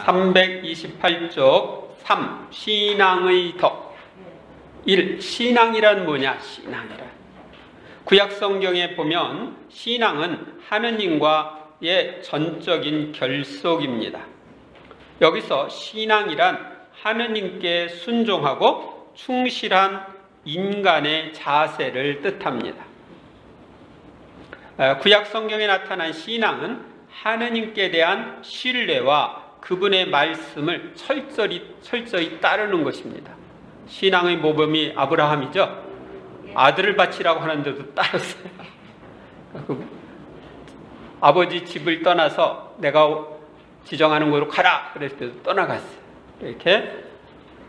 328쪽 3. 신앙의 덕. 1. 신앙이란 뭐냐? 신앙이란. 구약 성경에 보면 신앙은 하느님과의 전적인 결속입니다. 여기서 신앙이란 하느님께 순종하고 충실한 인간의 자세를 뜻합니다. 구약 성경에 나타난 신앙은 하느님께 대한 신뢰와 그분의 말씀을 철저히 따르는 것입니다. 신앙의 모범이 아브라함이죠. 아들을 바치라고 하는데도 따랐어요. 아버지 집을 떠나서 내가 지정하는 곳으로 가라 그랬을 때도 떠나갔어요. 이렇게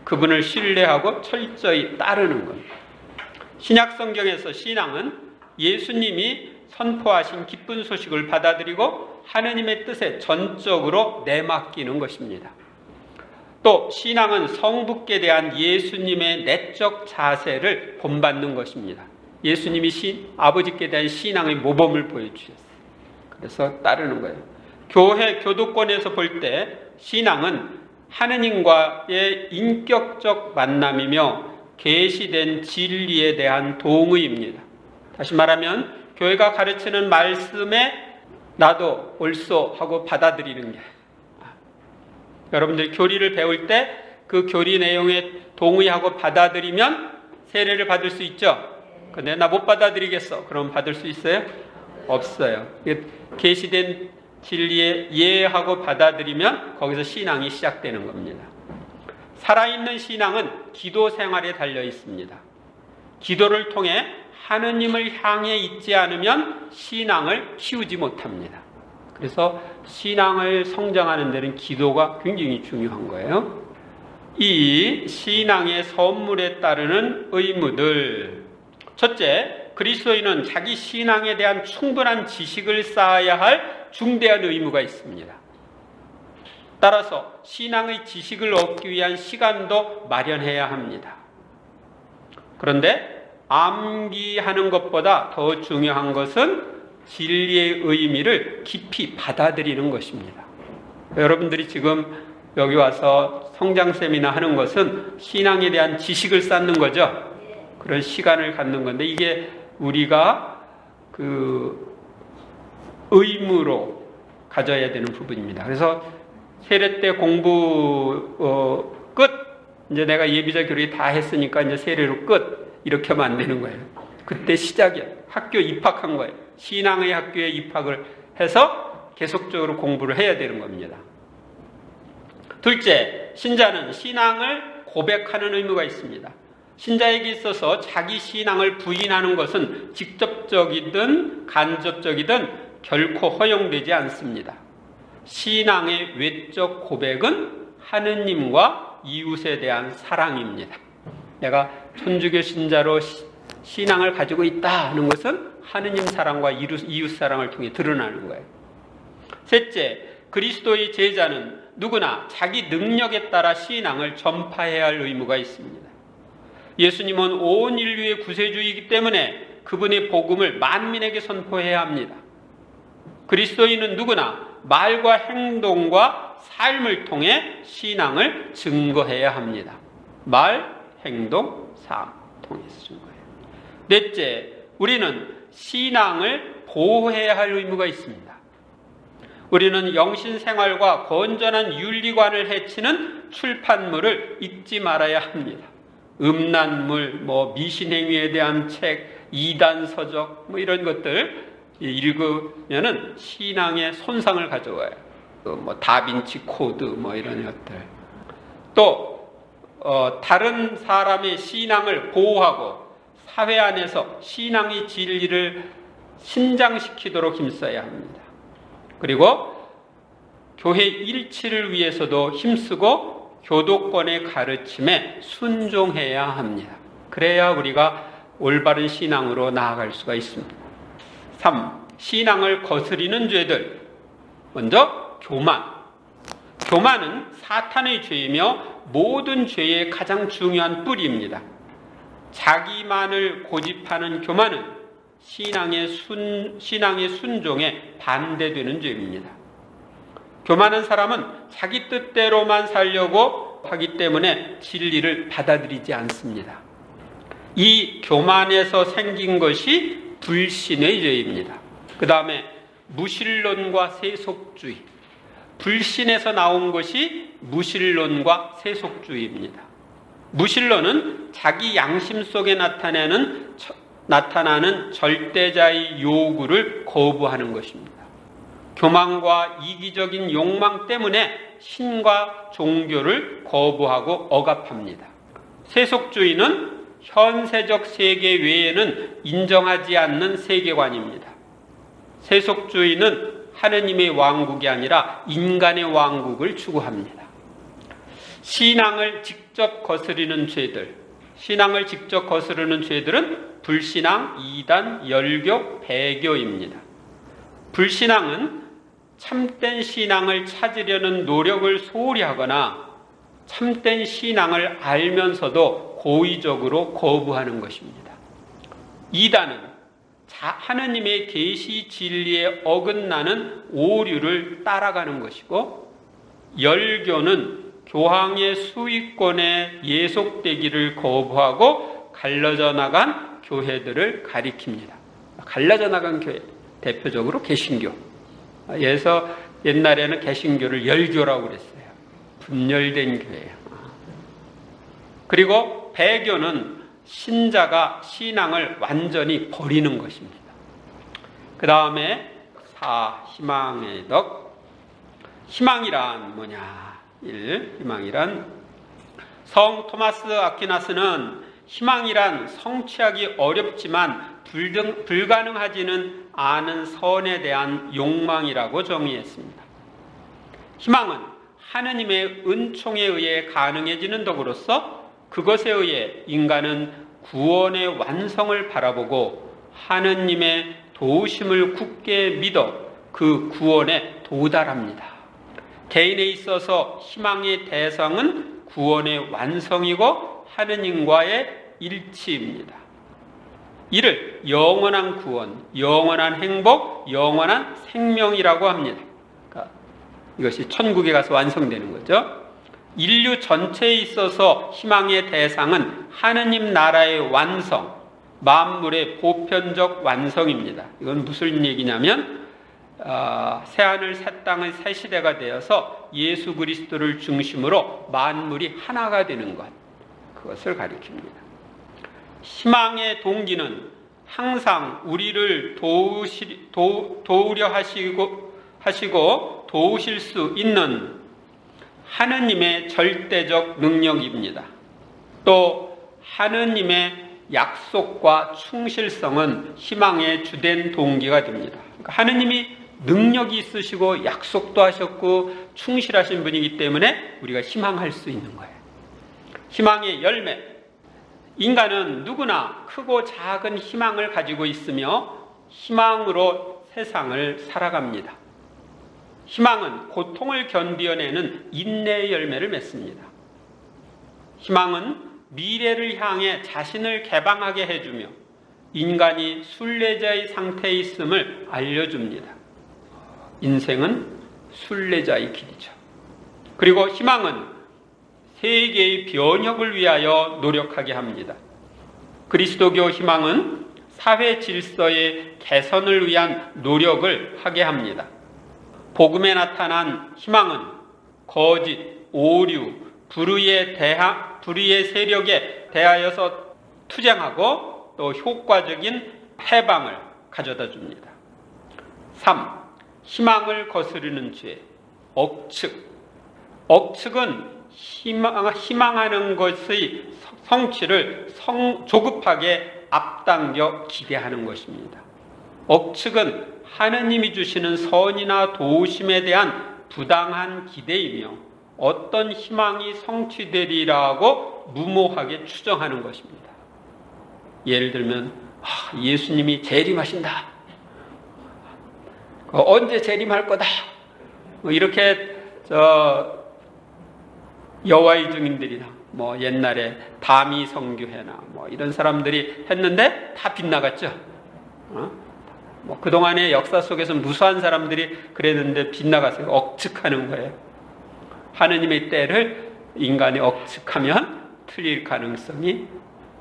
그분을 신뢰하고 철저히 따르는 겁니다. 신약 성경에서 신앙은 예수님이 선포하신 기쁜 소식을 받아들이고 하느님의 뜻에 전적으로 내맡기는 것입니다. 또 신앙은 성부께 대한 예수님의 내적 자세를 본받는 것입니다. 예수님이 아버지께 대한 신앙의 모범을 보여주셨어요. 그래서 따르는 거예요. 교회 교도권에서 볼 때 신앙은 하느님과의 인격적 만남이며 계시된 진리에 대한 동의입니다. 다시 말하면 교회가 가르치는 말씀에 나도 옳소 하고 받아들이는 게, 여러분들 교리를 배울 때 그 교리 내용에 동의하고 받아들이면 세례를 받을 수 있죠. 근데 나 못 받아들이겠어. 그럼 받을 수 있어요? 없어요. 계시된 진리에 이해하고 받아들이면 거기서 신앙이 시작되는 겁니다. 살아있는 신앙은 기도 생활에 달려 있습니다. 기도를 통해 하느님을 향해 있지 않으면 신앙을 키우지 못합니다. 그래서 신앙을 성장하는 데는 기도가 굉장히 중요한 거예요. 이 신앙의 선물에 따르는 의무들. 첫째, 그리스도인은 자기 신앙에 대한 충분한 지식을 쌓아야 할 중대한 의무가 있습니다. 따라서 신앙의 지식을 얻기 위한 시간도 마련해야 합니다. 그런데 암기하는 것보다 더 중요한 것은 진리의 의미를 깊이 받아들이는 것입니다. 여러분들이 지금 여기 와서 성장 세미나 하는 것은 신앙에 대한 지식을 쌓는 거죠. 그런 시간을 갖는 건데 이게 우리가 의무로 가져야 되는 부분입니다. 그래서 세례 때 공부 끝, 이제 내가 예비자 교리 다 했으니까 이제 세례로 끝, 이렇게 하면 안 되는 거예요. 그때 시작이야. 학교 입학한 거예요. 신앙의 학교에 입학을 해서 계속적으로 공부를 해야 되는 겁니다. 둘째, 신자는 신앙을 고백하는 의무가 있습니다. 신자에게 있어서 자기 신앙을 부인하는 것은 직접적이든 간접적이든 결코 허용되지 않습니다. 신앙의 외적 고백은 하느님과 이웃에 대한 사랑입니다. 내가 천주교 신자로 신앙을 가지고 있다 하는 것은 하느님 사랑과 이웃 사랑을 통해 드러나는 거예요. 셋째, 그리스도의 제자는 누구나 자기 능력에 따라 신앙을 전파해야 할 의무가 있습니다. 예수님은 온 인류의 구세주이기 때문에 그분의 복음을 만민에게 선포해야 합니다. 그리스도인은 누구나 말과 행동과 삶을 통해 신앙을 증거해야 합니다. 말, 행동, 삶 통해서 증거해요. 넷째, 우리는 신앙을 보호해야 할 의무가 있습니다. 우리는 영신생활과 건전한 윤리관을 해치는 출판물을 읽지 말아야 합니다. 음란물, 미신행위에 대한 책, 이단서적 이런 것들 읽으면은 신앙에 손상을 가져와요. 다빈치 코드 이런 것들. 또 다른 사람의 신앙을 보호하고 사회 안에서 신앙의 진리를 신장시키도록 힘써야 합니다. 그리고 교회 일치를 위해서도 힘쓰고 교도권의 가르침에 순종해야 합니다. 그래야 우리가 올바른 신앙으로 나아갈 수가 있습니다. 3. 신앙을 거스리는 죄들. 먼저 교만. 교만은 사탄의 죄이며 모든 죄의 가장 중요한 뿌리입니다. 자기만을 고집하는 교만은 신앙의 순종에 반대되는 죄입니다. 교만한 사람은 자기 뜻대로만 살려고 하기 때문에 진리를 받아들이지 않습니다. 이 교만에서 생긴 것이 불신의 죄입니다. 그 다음에 무신론과 세속주의. 불신에서 나온 것이 무신론과 세속주의입니다. 무신론은 자기 양심 속에 나타나는 절대자의 요구를 거부하는 것입니다. 교만과 이기적인 욕망 때문에 신과 종교를 거부하고 억압합니다. 세속주의는 현세적 세계 외에는 인정하지 않는 세계관입니다. 세속주의는 하느님의 왕국이 아니라 인간의 왕국을 추구합니다. 신앙을 직접 거스르는 죄들은 불신앙, 이단, 열교, 배교입니다. 불신앙은 참된 신앙을 찾으려는 노력을 소홀히 하거나 참된 신앙을 알면서도 고의적으로 거부하는 것입니다. 이단은 하느님의 계시 진리에 어긋나는 오류를 따라가는 것이고, 열교는 교황의 수위권에 예속되기를 거부하고 갈라져 나간 교회들을 가리킵니다. 갈라져 나간 교회, 대표적으로 개신교. 그래서 옛날에는 개신교를 열교라고 그랬어요. 분열된 교회예요. 그리고 배교는 신자가 신앙을 완전히 버리는 것입니다. 그 다음에 희망의 덕. 희망이란 뭐냐? 1. 희망이란, 성 토마스 아퀴나스는 희망이란 성취하기 어렵지만 불가능하지는 않은 선에 대한 욕망이라고 정의했습니다. 희망은 하느님의 은총에 의해 가능해지는 덕으로서 그것에 의해 인간은 구원의 완성을 바라보고 하느님의 도우심을 굳게 믿어 그 구원에 도달합니다. 개인에 있어서 희망의 대상은 구원의 완성이고 하느님과의 일치입니다. 이를 영원한 구원, 영원한 행복, 영원한 생명이라고 합니다. 그러니까 이것이 천국에 가서 완성되는 거죠. 인류 전체에 있어서 희망의 대상은 하느님 나라의 완성, 만물의 보편적 완성입니다. 이건 무슨 얘기냐면 새하늘 새 땅의 새 시대가 되어서 예수 그리스도를 중심으로 만물이 하나가 되는 것, 그것을 가리킵니다. 희망의 동기는 항상 우리를 도우려 하시고 도우실 수 있는 하느님의 절대적 능력입니다. 또 하느님의 약속과 충실성은 희망의 주된 동기가 됩니다. 그러니까 하느님이 능력이 있으시고 약속도 하셨고 충실하신 분이기 때문에 우리가 희망할 수 있는 거예요. 희망의 열매. 인간은 누구나 크고 작은 희망을 가지고 있으며 희망으로 세상을 살아갑니다. 희망은 고통을 견디어내는 인내의 열매를 맺습니다. 희망은 미래를 향해 자신을 개방하게 해주며 인간이 순례자의 상태에 있음을 알려줍니다. 인생은 순례자의 길이죠. 그리고 희망은 세계의 변혁을 위하여 노력하게 합니다. 그리스도교 희망은 사회 질서의 개선을 위한 노력을 하게 합니다. 복음에 나타난 희망은 거짓, 오류, 불의의 세력에 대하여서 투쟁하고 또 효과적인 해방을 가져다 줍니다. 3. 희망을 거스르는 죄, 억측. 억측은 희망하는 것의 성취를 조급하게 앞당겨 기대하는 것입니다. 억측은 하느님이 주시는 선이나 도우심에 대한 부당한 기대이며 어떤 희망이 성취되리라고 무모하게 추정하는 것입니다. 예를 들면 예수님이 재림하신다. 언제 재림할 거다. 이렇게 여호와의 증인들이나 옛날에 다미 성교회나 이런 사람들이 했는데 다 빗나갔죠. 그동안의 역사 속에서 무수한 사람들이 그랬는데 빗나가서 억측하는 거예요. 하느님의 때를 인간이 억측하면 틀릴 가능성이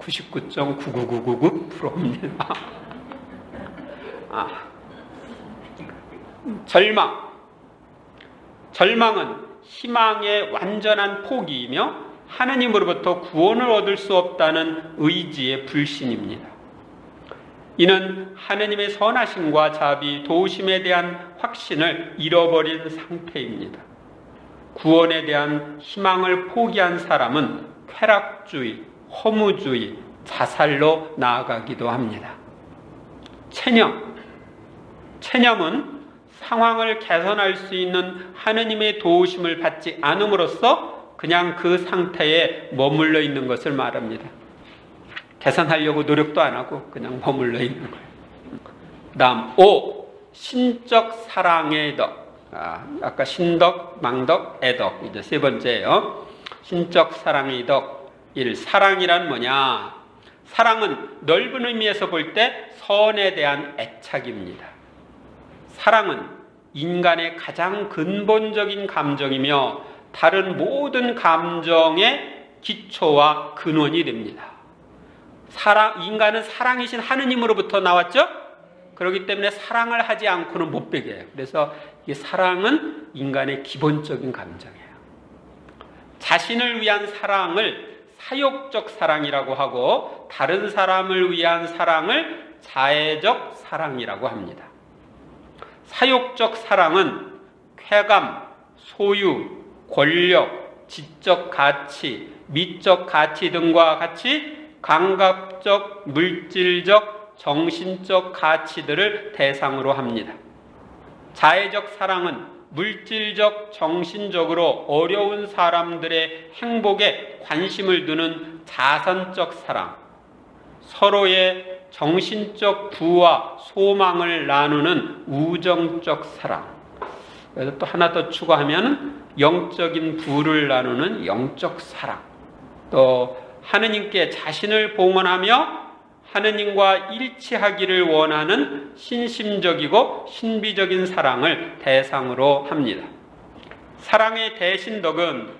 99.99999%입니다. 절망은 희망의 완전한 포기이며 하느님으로부터 구원을 얻을 수 없다는 의지의 불신입니다. 이는 하느님의 선하심과 자비, 도우심에 대한 확신을 잃어버린 상태입니다. 구원에 대한 희망을 포기한 사람은 쾌락주의, 허무주의, 자살로 나아가기도 합니다. 체념은 상황을 개선할 수 있는 하느님의 도우심을 받지 않음으로써 그냥 그 상태에 머물러 있는 것을 말합니다. 개선하려고 노력도 안 하고 그냥 머물러 있는 거예요. 다음 5. 신적 사랑의 덕. 아까 신덕, 망덕, 애덕. 이제 세 번째예요. 신적 사랑의 덕. 1. 사랑이란 뭐냐? 사랑은 넓은 의미에서 볼 때 선에 대한 애착입니다. 사랑은 인간의 가장 근본적인 감정이며 다른 모든 감정의 기초와 근원이 됩니다. 인간은 사랑이신 하느님으로부터 나왔죠? 그렇기 때문에 사랑을 하지 않고는 못 배겨요. 그래서 이 사랑은 인간의 기본적인 감정이에요. 자신을 위한 사랑을 사욕적 사랑이라고 하고 다른 사람을 위한 사랑을 자애적 사랑이라고 합니다. 사욕적 사랑은 쾌감, 소유, 권력, 지적 가치, 미적 가치 등과 같이 감각적, 물질적, 정신적 가치들을 대상으로 합니다. 자애적 사랑은 물질적, 정신적으로 어려운 사람들의 행복에 관심을 두는 자선적 사랑, 서로의 정신적 부와 소망을 나누는 우정적 사랑, 그래서 또 하나 더 추가하면 영적인 부를 나누는 영적 사랑, 또 하느님께 자신을 봉헌하며 하느님과 일치하기를 원하는 신심적이고 신비적인 사랑을 대상으로 합니다. 사랑의 대신덕은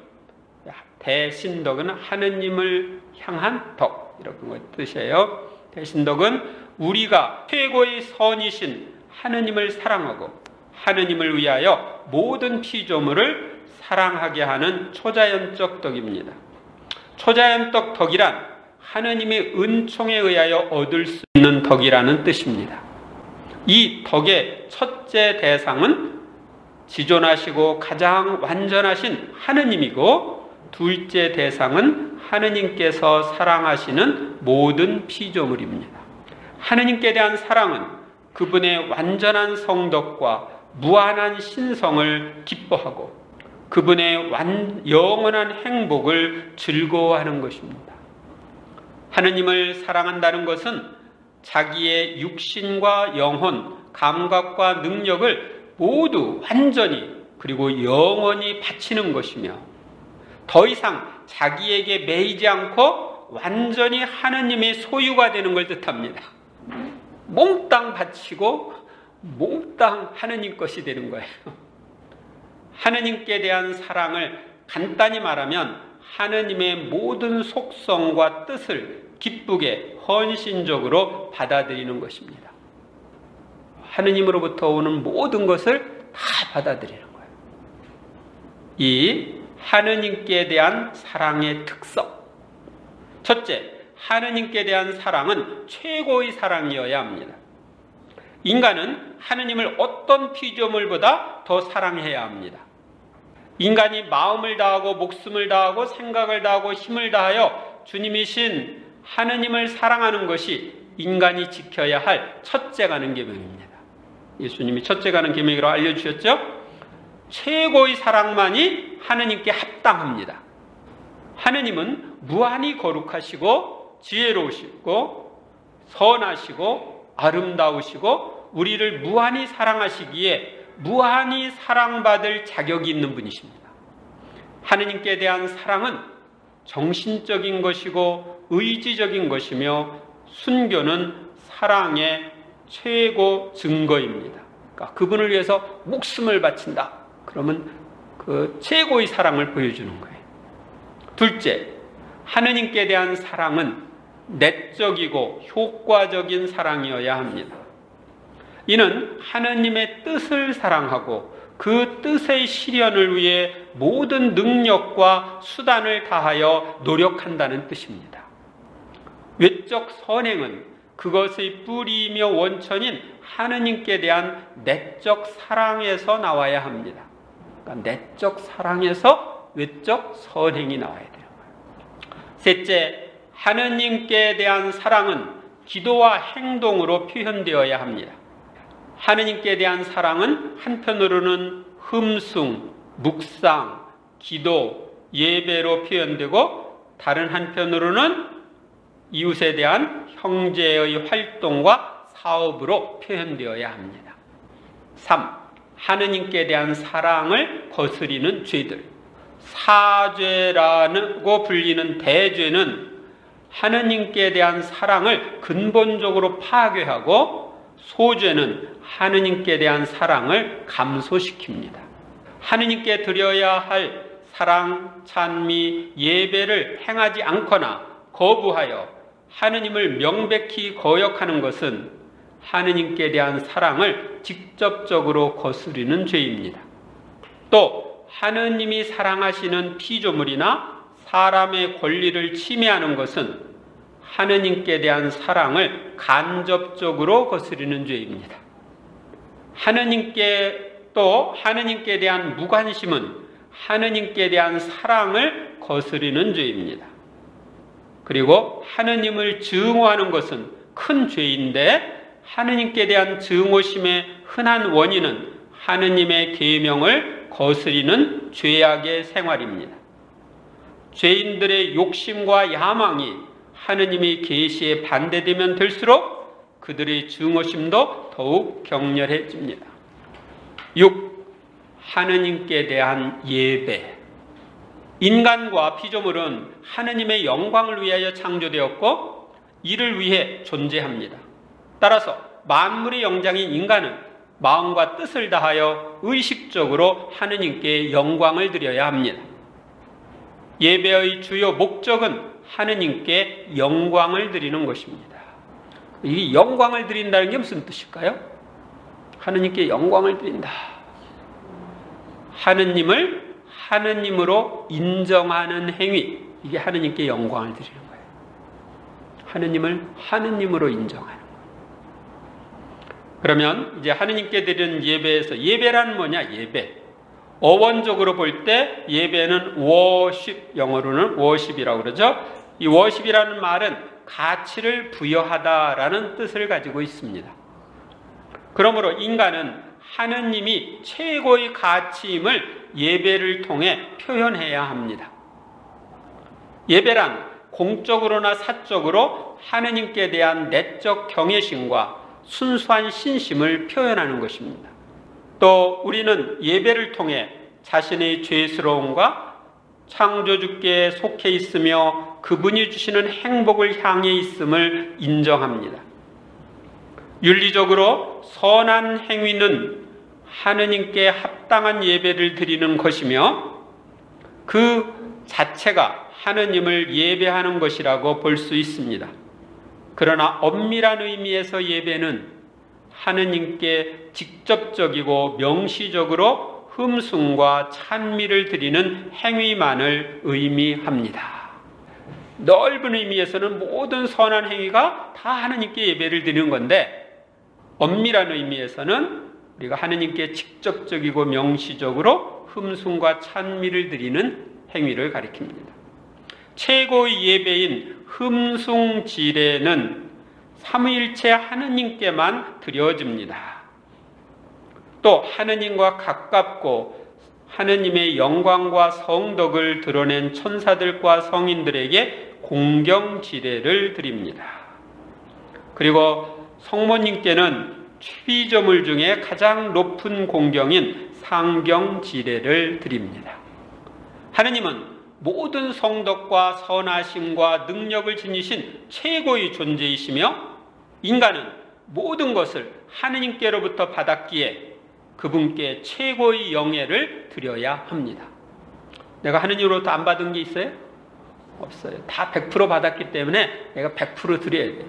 하느님을 향한 덕, 이런 뜻이에요. 대신덕은 우리가 최고의 선이신 하느님을 사랑하고 하느님을 위하여 모든 피조물을 사랑하게 하는 초자연적 덕입니다. 초자연적 덕이란 하느님의 은총에 의하여 얻을 수 있는 덕이라는 뜻입니다. 이 덕의 첫째 대상은 지존하시고 가장 완전하신 하느님이고, 둘째 대상은 하느님께서 사랑하시는 모든 피조물입니다. 하느님께 대한 사랑은 그분의 완전한 성덕과 무한한 신성을 기뻐하고 그분의 영원한 행복을 즐거워하는 것입니다. 하느님을 사랑한다는 것은 자기의 육신과 영혼, 감각과 능력을 모두 완전히 그리고 영원히 바치는 것이며 더 이상 자기에게 매이지 않고 완전히 하느님의 소유가 되는 걸 뜻합니다. 몽땅 바치고 몽땅 하느님 것이 되는 거예요. 하느님께 대한 사랑을 간단히 말하면 하느님의 모든 속성과 뜻을 기쁘게 헌신적으로 받아들이는 것입니다. 하느님으로부터 오는 모든 것을 다 받아들이는 거예요. 이 하느님께 대한 사랑의 특성. 첫째, 하느님께 대한 사랑은 최고의 사랑이어야 합니다. 인간은 하느님을 어떤 피조물보다 더 사랑해야 합니다. 인간이 마음을 다하고 목숨을 다하고 생각을 다하고 힘을 다하여 주님이신 하느님을 사랑하는 것이 인간이 지켜야 할 첫째 가는 계명입니다. 예수님이 첫째 가는 계명이라고 알려주셨죠? 최고의 사랑만이 하느님께 합당합니다. 하느님은 무한히 거룩하시고 지혜로우시고 선하시고 아름다우시고 우리를 무한히 사랑하시기에 무한히 사랑받을 자격이 있는 분이십니다. 하느님께 대한 사랑은 정신적인 것이고 의지적인 것이며 순교는 사랑의 최고 증거입니다. 그러니까 그분을 위해서 목숨을 바친다. 그러면 그 최고의 사랑을 보여주는 거예요. 둘째, 하느님께 대한 사랑은 내적이고 효과적인 사랑이어야 합니다. 이는 하느님의 뜻을 사랑하고 그 뜻의 실현을 위해 모든 능력과 수단을 다하여 노력한다는 뜻입니다. 외적 선행은 그것의 뿌리이며 원천인 하느님께 대한 내적 사랑에서 나와야 합니다. 그러니까 내적 사랑에서 외적 선행이 나와야 돼요. 셋째, 하느님께 대한 사랑은 기도와 행동으로 표현되어야 합니다. 하느님께 대한 사랑은 한편으로는 흠숭, 묵상, 기도, 예배로 표현되고 다른 한편으로는 이웃에 대한 형제의 활동과 사업으로 표현되어야 합니다. 3. 하느님께 대한 사랑을 거스리는 죄들. 사죄라고 불리는 대죄는 하느님께 대한 사랑을 근본적으로 파괴하고 소죄는 하느님께 대한 사랑을 감소시킵니다. 하느님께 드려야 할 사랑, 찬미, 예배를 행하지 않거나 거부하여 하느님을 명백히 거역하는 것은 하느님께 대한 사랑을 직접적으로 거스르는 죄입니다. 또 하느님이 사랑하시는 피조물이나 사람의 권리를 침해하는 것은 하느님께 대한 사랑을 간접적으로 거스르는 죄입니다. 하느님께 대한 무관심은 하느님께 대한 사랑을 거스르는 죄입니다. 그리고 하느님을 증오하는 것은 큰 죄인데 하느님께 대한 증오심의 흔한 원인은 하느님의 계명을 거스르는 죄악의 생활입니다. 죄인들의 욕심과 야망이 하느님의 계시에 반대되면 될수록 그들의 증오심도 더욱 격렬해집니다. 6. 하느님께 대한 예배. 인간과 피조물은 하느님의 영광을 위하여 창조되었고 이를 위해 존재합니다. 따라서 만물의 영장인 인간은 마음과 뜻을 다하여 의식적으로 하느님께 영광을 드려야 합니다. 예배의 주요 목적은 하느님께 영광을 드리는 것입니다. 이 영광을 드린다는 게 무슨 뜻일까요? 하느님께 영광을 드린다. 하느님을 하느님으로 인정하는 행위, 이게 하느님께 영광을 드리는 거예요. 하느님을 하느님으로 인정하는 거예요. 그러면 이제 하느님께 드리는 예배에서 예배란 뭐냐? 예배. 어원적으로 볼 때 예배는 워십, 영어로는 워십이라고 그러죠. 이 워십이라는 말은 가치를 부여하다라는 뜻을 가지고 있습니다. 그러므로 인간은 하느님이 최고의 가치임을 예배를 통해 표현해야 합니다. 예배란 공적으로나 사적으로 하느님께 대한 내적 경외심과 순수한 신심을 표현하는 것입니다. 또 우리는 예배를 통해 자신의 죄스러움과 창조주께 속해 있으며 그분이 주시는 행복을 향해 있음을 인정합니다. 윤리적으로 선한 행위는 하느님께 합당한 예배를 드리는 것이며 그 자체가 하느님을 예배하는 것이라고 볼 수 있습니다. 그러나 엄밀한 의미에서 예배는 하느님께 직접적이고 명시적으로 흠숭과 찬미를 드리는 행위만을 의미합니다. 넓은 의미에서는 모든 선한 행위가 다 하느님께 예배를 드리는 건데 엄밀한 의미에서는 우리가 하느님께 직접적이고 명시적으로 흠숭과 찬미를 드리는 행위를 가리킵니다. 최고의 예배인 흠숭지례는 삼위일체 하느님께만 드려집니다. 또 하느님과 가깝고 하느님의 영광과 성덕을 드러낸 천사들과 성인들에게 공경지례를 드립니다. 그리고 성모님께는 피조물 중에 가장 높은 공경인 상경지례를 드립니다. 하느님은 모든 성덕과 선하심과 능력을 지니신 최고의 존재이시며 인간은 모든 것을 하느님께로부터 받았기에 그분께 최고의 영예를 드려야 합니다. 내가 하느님으로부터 안 받은 게 있어요? 없어요. 다 100% 받았기 때문에 내가 100% 드려야 돼요.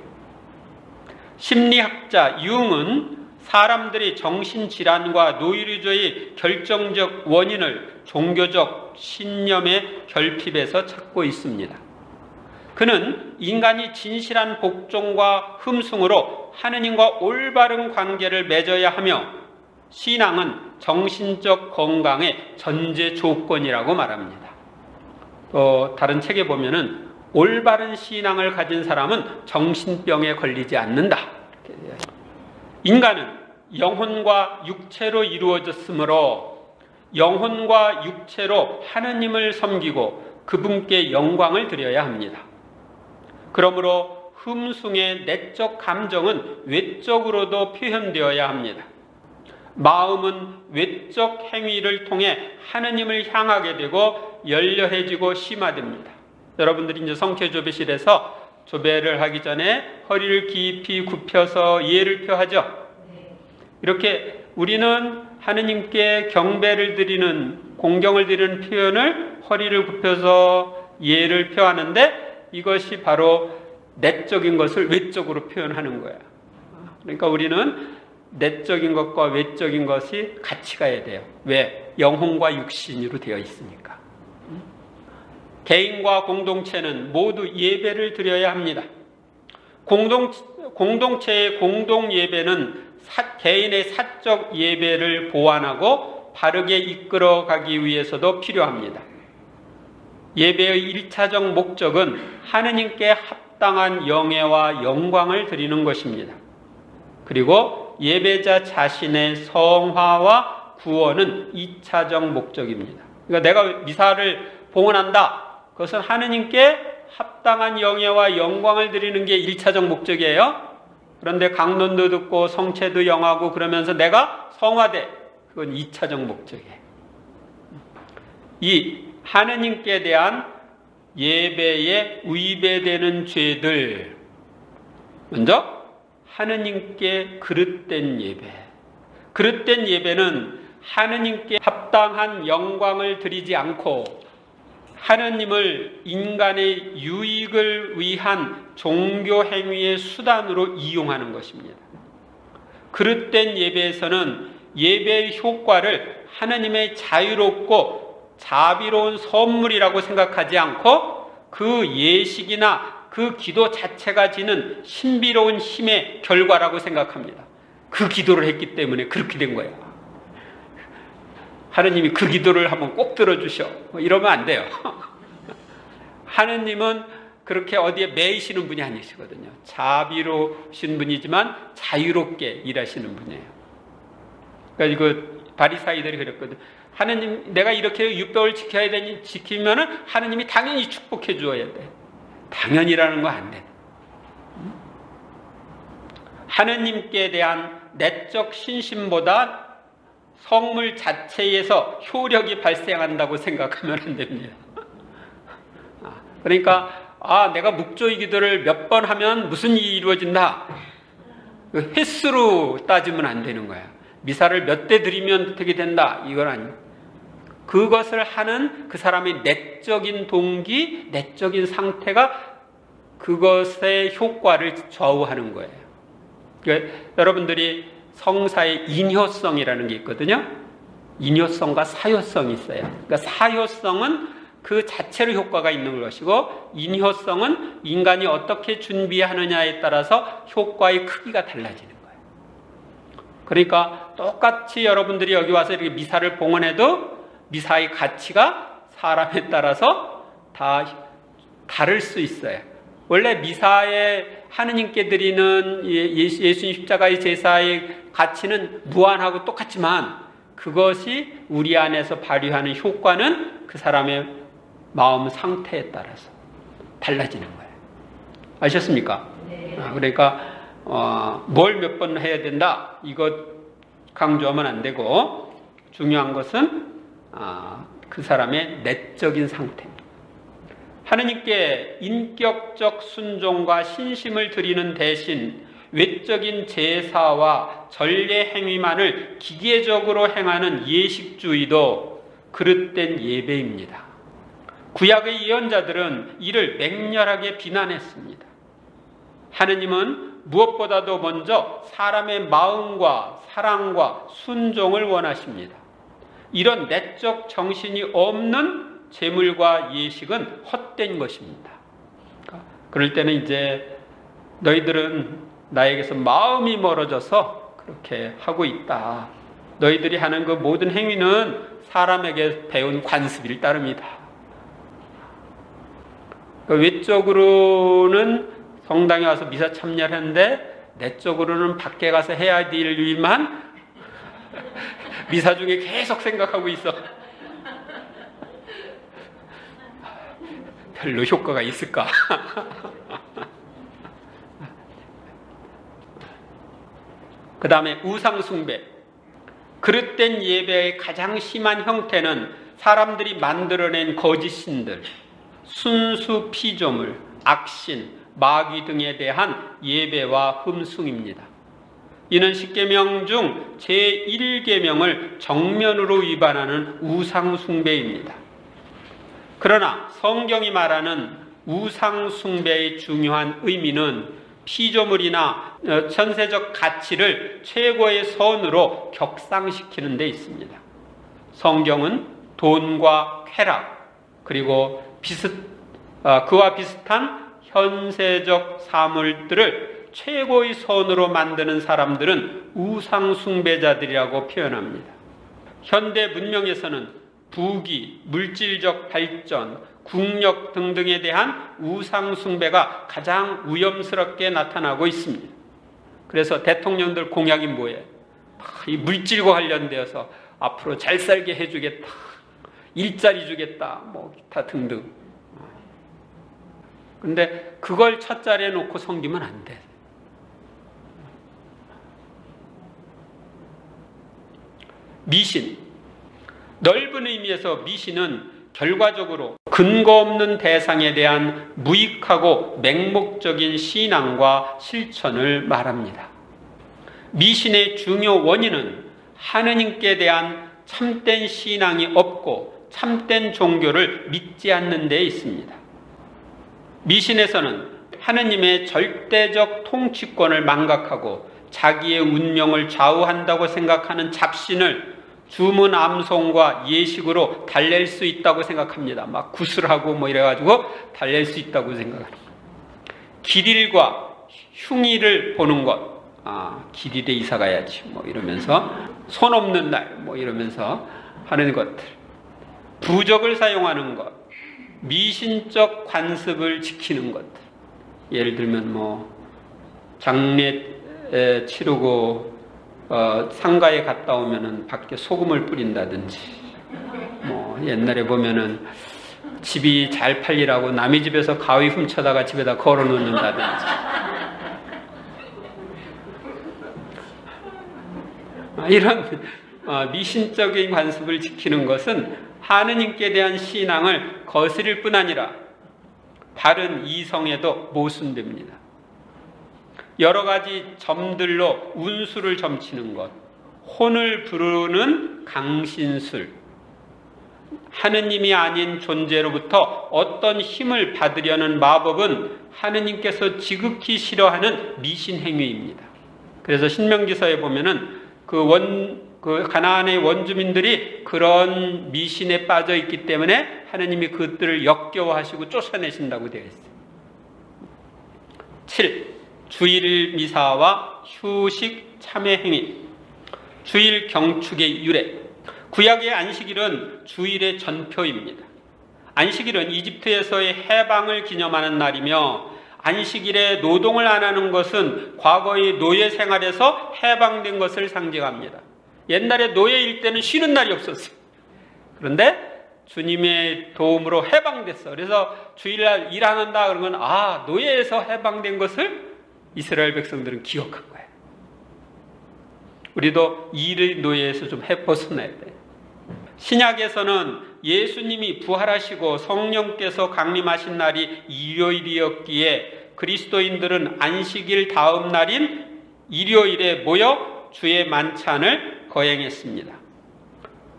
심리학자 융은 사람들이 정신질환과 노이로제의 결정적 원인을 종교적 신념의 결핍에서 찾고 있습니다. 그는 인간이 진실한 복종과 흠숭으로 하느님과 올바른 관계를 맺어야 하며 신앙은 정신적 건강의 전제 조건이라고 말합니다. 또 다른 책에 보면은 올바른 신앙을 가진 사람은 정신병에 걸리지 않는다. 인간은 영혼과 육체로 이루어졌으므로 영혼과 육체로 하느님을 섬기고 그분께 영광을 드려야 합니다. 그러므로 흠숭의 내적 감정은 외적으로도 표현되어야 합니다. 마음은 외적 행위를 통해 하느님을 향하게 되고 열려해지고 심화됩니다. 여러분들이 이제 성체 조배실에서 조배를 하기 전에 허리를 깊이 굽혀서 예를 표하죠. 이렇게 우리는 하느님께 경배를 드리는, 공경을 드리는 표현을 허리를 굽혀서 예를 표하는데 이것이 바로 내적인 것을 외적으로 표현하는 거야. 그러니까 우리는 내적인 것과 외적인 것이 같이 가야 돼요. 왜? 영혼과 육신으로 되어 있으니까. 개인과 공동체는 모두 예배를 드려야 합니다. 공동체의 공동 예배는 개인의 사적 예배를 보완하고 바르게 이끌어가기 위해서도 필요합니다. 예배의 1차적 목적은 하느님께 합당한 영예와 영광을 드리는 것입니다. 그리고 예배자 자신의 성화와 구원은 2차적 목적입니다. 그러니까 내가 미사를 봉헌한다. 그것은 하느님께 합당한 영예와 영광을 드리는 게 1차적 목적이에요. 그런데 강론도 듣고 성체도 영하고 그러면서 내가 성화돼. 그건 2차적 목적이에요. 이 하느님께 대한 예배에 위배되는 죄들, 먼저 하느님께 그릇된 예배. 그릇된 예배는 하느님께 합당한 영광을 드리지 않고 하느님을 인간의 유익을 위한 종교 행위의 수단으로 이용하는 것입니다. 그릇된 예배에서는 예배의 효과를 하느님의 자유롭고 자비로운 선물이라고 생각하지 않고 그 예식이나 그 기도 자체가 지는 신비로운 힘의 결과라고 생각합니다. 그 기도를 했기 때문에 그렇게 된 거예요. 하느님이 그 기도를 한번 꼭 들어주셔. 이러면 안 돼요. 하느님은 그렇게 어디에 매이시는 분이 아니시거든요. 자비로우신 분이지만 자유롭게 일하시는 분이에요. 그러니까 이거 바리사이들이 그랬거든요. 하느님, 내가 이렇게 율법을 지켜야 되니 지키면은 하느님이 당연히 축복해 주어야 돼. 당연이라는 거 안 돼. 하느님께 대한 내적 신심보다 성물 자체에서 효력이 발생한다고 생각하면 안 됩니다. 그러니까 내가 묵조의 기도를 몇 번 하면 무슨 일이 이루어진다. 횟수로 따지면 안 되는 거야. 미사를 몇 대 드리면 어떻게 된다. 이건 아니에요. 그것을 하는 그 사람의 내적인 동기, 내적인 상태가 그것의 효과를 좌우하는 거예요. 그러니까 여러분들이 성사의 인효성이라는 게 있거든요. 인효성과 사효성이 있어요. 그러니까 사효성은 그 자체로 효과가 있는 것이고 인효성은 인간이 어떻게 준비하느냐에 따라서 효과의 크기가 달라지는 거예요. 그러니까 똑같이 여러분들이 여기 와서 이렇게 미사를 봉헌해도 미사의 가치가 사람에 따라서 다 다를 수 있어요. 원래 미사에 하느님께 드리는 예수님 십자가의 제사의 가치는 무한하고 똑같지만 그것이 우리 안에서 발휘하는 효과는 그 사람의 마음 상태에 따라서 달라지는 거예요. 아셨습니까? 네. 그러니까 뭘 몇 번 해야 된다 이것 강조하면 안 되고 중요한 것은 그 사람의 내적인 상태입니다. 하느님께 인격적 순종과 신심을 드리는 대신 외적인 제사와 전례 행위만을 기계적으로 행하는 예식주의도 그릇된 예배입니다. 구약의 예언자들은 이를 맹렬하게 비난했습니다. 하느님은 무엇보다도 먼저 사람의 마음과 사랑과 순종을 원하십니다. 이런 내적 정신이 없는 제물과 예식은 헛된 것입니다. 그럴 때는 이제 너희들은 나에게서 마음이 멀어져서 그렇게 하고 있다. 너희들이 하는 그 모든 행위는 사람에게 배운 관습일 따름이다. 외적으로는 성당에 와서 미사 참여를 하는데 내적으로는 밖에 가서 해야 될 일만 미사 중에 계속 생각하고 있어. 별로 효과가 있을까? 그 다음에 우상숭배. 그릇된 예배의 가장 심한 형태는 사람들이 만들어낸 거짓신들, 순수 피조물, 악신, 마귀 등에 대한 예배와 흠숭입니다. 이는 십계명 중 제1계명을 정면으로 위반하는 우상숭배입니다. 그러나 성경이 말하는 우상숭배의 중요한 의미는 피조물이나 천세적 가치를 최고의 선으로 격상시키는 데 있습니다. 성경은 돈과 쾌락, 그리고 그와 비슷한 현세적 사물들을 최고의 선으로 만드는 사람들은 우상숭배자들이라고 표현합니다. 현대 문명에서는 부귀, 물질적 발전, 국력 등등에 대한 우상숭배가 가장 위험스럽게 나타나고 있습니다. 그래서 대통령들 공약이 뭐예요? 이 물질과 관련되어서 앞으로 잘 살게 해주겠다, 일자리 주겠다, 뭐 기타 등등. 근데 그걸 첫 자리에 놓고 섬기면 안 돼. 미신. 넓은 의미에서 미신은 결과적으로 근거 없는 대상에 대한 무익하고 맹목적인 신앙과 실천을 말합니다. 미신의 중요 원인은 하느님께 대한 참된 신앙이 없고 참된 종교를 믿지 않는 데 있습니다. 미신에서는 하느님의 절대적 통치권을 망각하고 자기의 운명을 좌우한다고 생각하는 잡신을 주문 암송과 예식으로 달랠 수 있다고 생각합니다. 막 구슬하고 뭐 이래가지고 달랠 수 있다고 생각하는 거예요. 길일과 흉일을 보는 것. 길일에 이사 가야지 뭐 이러면서 손 없는 날 뭐 이러면서 하는 것들. 부적을 사용하는 것. 미신적 관습을 지키는 것들. 예를 들면 뭐 장례 치르고 상가에 갔다 오면은 밖에 소금을 뿌린다든지, 뭐 옛날에 보면은 집이 잘 팔리라고 남의 집에서 가위 훔쳐다가 집에다 걸어 놓는다든지, 이런 미신적인 관습을 지키는 것은 하느님께 대한 신앙을 거스릴 뿐 아니라 다른 이성에도 모순됩니다. 여러 가지 점들로 운수를 점치는 것, 혼을 부르는 강신술, 하느님이 아닌 존재로부터 어떤 힘을 받으려는 마법은 하느님께서 지극히 싫어하는 미신 행위입니다. 그래서 신명기서에 보면은 그 가나안의 원주민들이 그런 미신에 빠져 있기 때문에 하느님이 그들을 역겨워하시고 쫓아내신다고 되어 있어요. 7. 주일 미사와 휴식 참회 행위. 주일 경축의 유래. 구약의 안식일은 주일의 전표입니다. 안식일은 이집트에서의 해방을 기념하는 날이며, 안식일에 노동을 안 하는 것은 과거의 노예 생활에서 해방된 것을 상징합니다. 옛날에 노예일 때는 쉬는 날이 없었어요. 그런데 주님의 도움으로 해방됐어. 그래서 주일날 일 안 한다 그러면 노예에서 해방된 것을 이스라엘 백성들은 기억한 거예요. 우리도 일의 노예에서 좀 벗어나야 돼. 신약에서는 예수님이 부활하시고 성령께서 강림하신 날이 일요일이었기에 그리스도인들은 안식일 다음 날인 일요일에 모여 주의 만찬을 거행했습니다.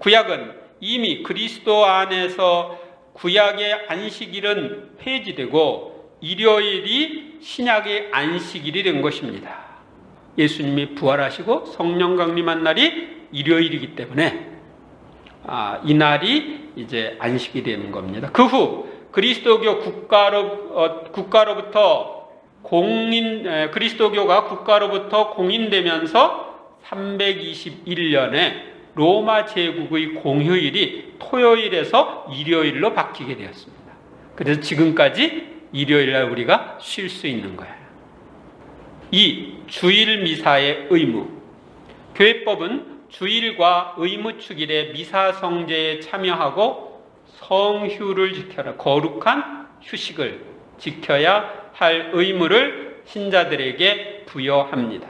구약은 이미 그리스도 안에서 구약의 안식일은 폐지되고 일요일이 신약의 안식일이 된 것입니다. 예수님이 부활하시고 성령 강림한 날이 일요일이기 때문에 이 날이 이제 안식이 되는 겁니다. 그 후 그리스도교 그리스도교가 국가로부터 공인되면서 321년에 로마 제국의 공휴일이 토요일에서 일요일로 바뀌게 되었습니다. 그래서 지금까지 일요일날 우리가 쉴 수 있는 거예요. 이 주일 미사의 의무. 교회법은 주일과 의무축일의 미사 성제에 참여하고 성휴를 지켜라, 거룩한 휴식을 지켜야 할 의무를 신자들에게 부여합니다.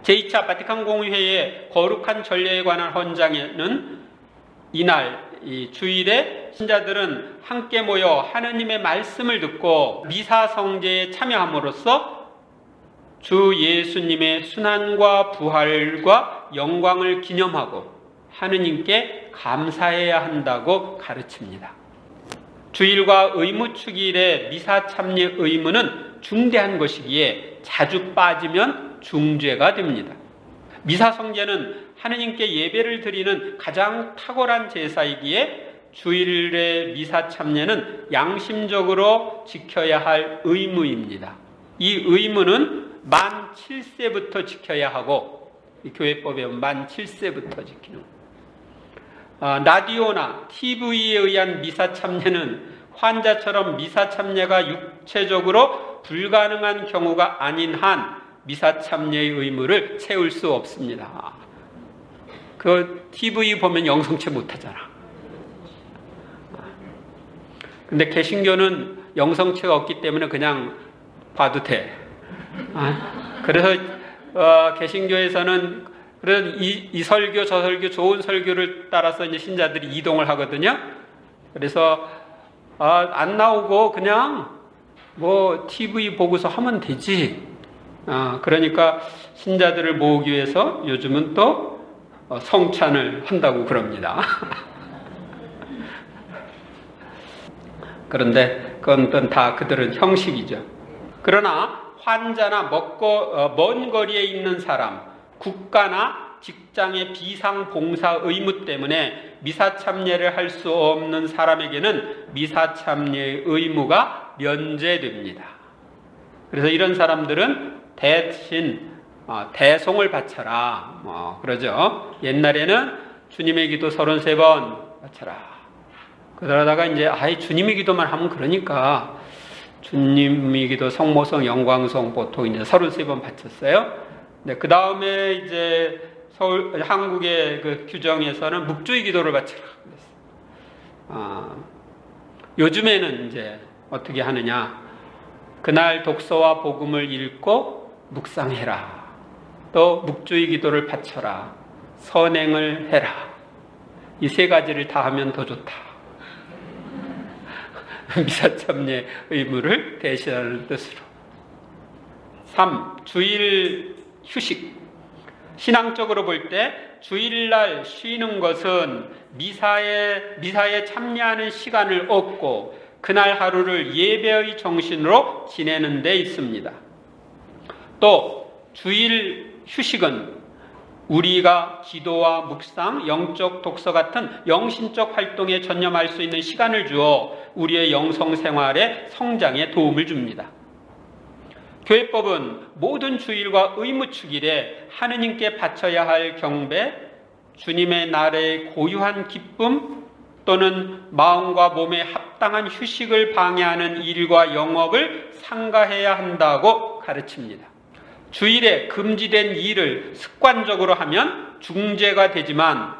제2차 바티칸 공의회의 거룩한 전례에 관한 헌장에는 이날 이 주일에 신자들은 함께 모여 하느님의 말씀을 듣고 미사 성제에 참여함으로써 주 예수님의 순환과 부활과 영광을 기념하고 하느님께 감사해야 한다고 가르칩니다. 주일과 의무축일의 미사 참여 의무는 중대한 것이기에 자주 빠지면 중죄가 됩니다. 미사 성제는 하느님께 예배를 드리는 가장 탁월한 제사이기에 주일의 미사 참여는 양심적으로 지켜야 할 의무입니다. 이 의무는 만 7세부터 지켜야 하고, 이 교회법에 만 7세부터 지키는 라디오나 TV에 의한 미사 참여는 환자처럼 미사 참여가 육체적으로 불가능한 경우가 아닌 한 미사 참여의 의무를 채울 수 없습니다. 그 TV 보면 영성체 못하잖아. 근데 개신교는 영성체가 없기 때문에 그냥 봐도 돼. 그래서 개신교에서는 그래서 이 설교 저 설교 좋은 설교를 따라서 이제 신자들이 이동을 하거든요. 그래서 안 나오고 그냥 뭐 TV 보고서 하면 되지. 그러니까 신자들을 모으기 위해서 요즘은 또 성찬을 한다고 그럽니다. 그런데 그건 다 그들은 형식이죠. 그러나 환자나 먼 거리에 있는 사람, 국가나 직장의 비상봉사 의무 때문에 미사 참여를 할 수 없는 사람에게는 미사 참여의 의무가 면제됩니다. 그래서 이런 사람들은 대신 대송을 바쳐라, 그러죠. 옛날에는 주님의 기도 33번 바쳐라. 그러다가 이제 주님의 기도만 하면 그러니까 주님의 기도 성모성 영광성 보통 이제 33번 바쳤어요. 네, 그 다음에 이제 한국의 그 규정에서는 묵주의 기도를 바쳐라. 요즘에는 이제 어떻게 하느냐? 그날 독서와 복음을 읽고 묵상해라. 또 묵주의 기도를 바쳐라. 선행을 해라. 이 세 가지를 다 하면 더 좋다. 미사 참여 의무를 대신하는 뜻으로. 3. 주일 휴식. 신앙적으로 볼 때 주일날 쉬는 것은 미사에 참여하는 시간을 얻고 그날 하루를 예배의 정신으로 지내는 데 있습니다. 또 주일 휴식은 우리가 기도와 묵상, 영적 독서 같은 영신적 활동에 전념할 수 있는 시간을 주어 우리의 영성 생활의 성장에 도움을 줍니다. 교회법은 모든 주일과 의무축일에 하느님께 바쳐야 할 경배, 주님의 날의 고유한 기쁨 또는 마음과 몸에 합당한 휴식을 방해하는 일과 영업을 삼가해야 한다고 가르칩니다. 주일에 금지된 일을 습관적으로 하면 중죄가 되지만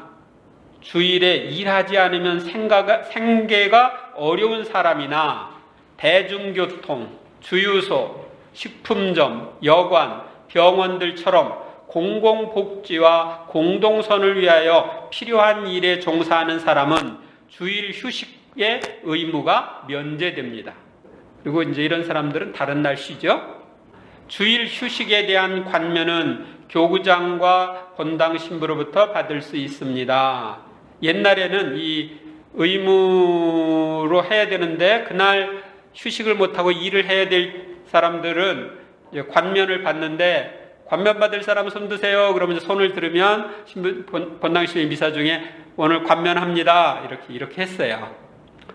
주일에 일하지 않으면 생계가 어려운 사람이나 대중교통, 주유소, 식품점, 여관, 병원들처럼 공공복지와 공동선을 위하여 필요한 일에 종사하는 사람은 주일 휴식의 의무가 면제됩니다. 그리고 이제 이런 사람들은 다른 날 쉬죠. 주일 휴식에 대한 관면은 교구장과 본당 신부로부터 받을 수 있습니다. 옛날에는 이 의무로 해야 되는데 그날 휴식을 못하고 일을 해야 될 사람들은 이제 관면을 받는데, 관면 받을 사람 손 드세요. 그러면 손을 들으면 본당 신부의 미사 중에 오늘 관면합니다. 이렇게 했어요.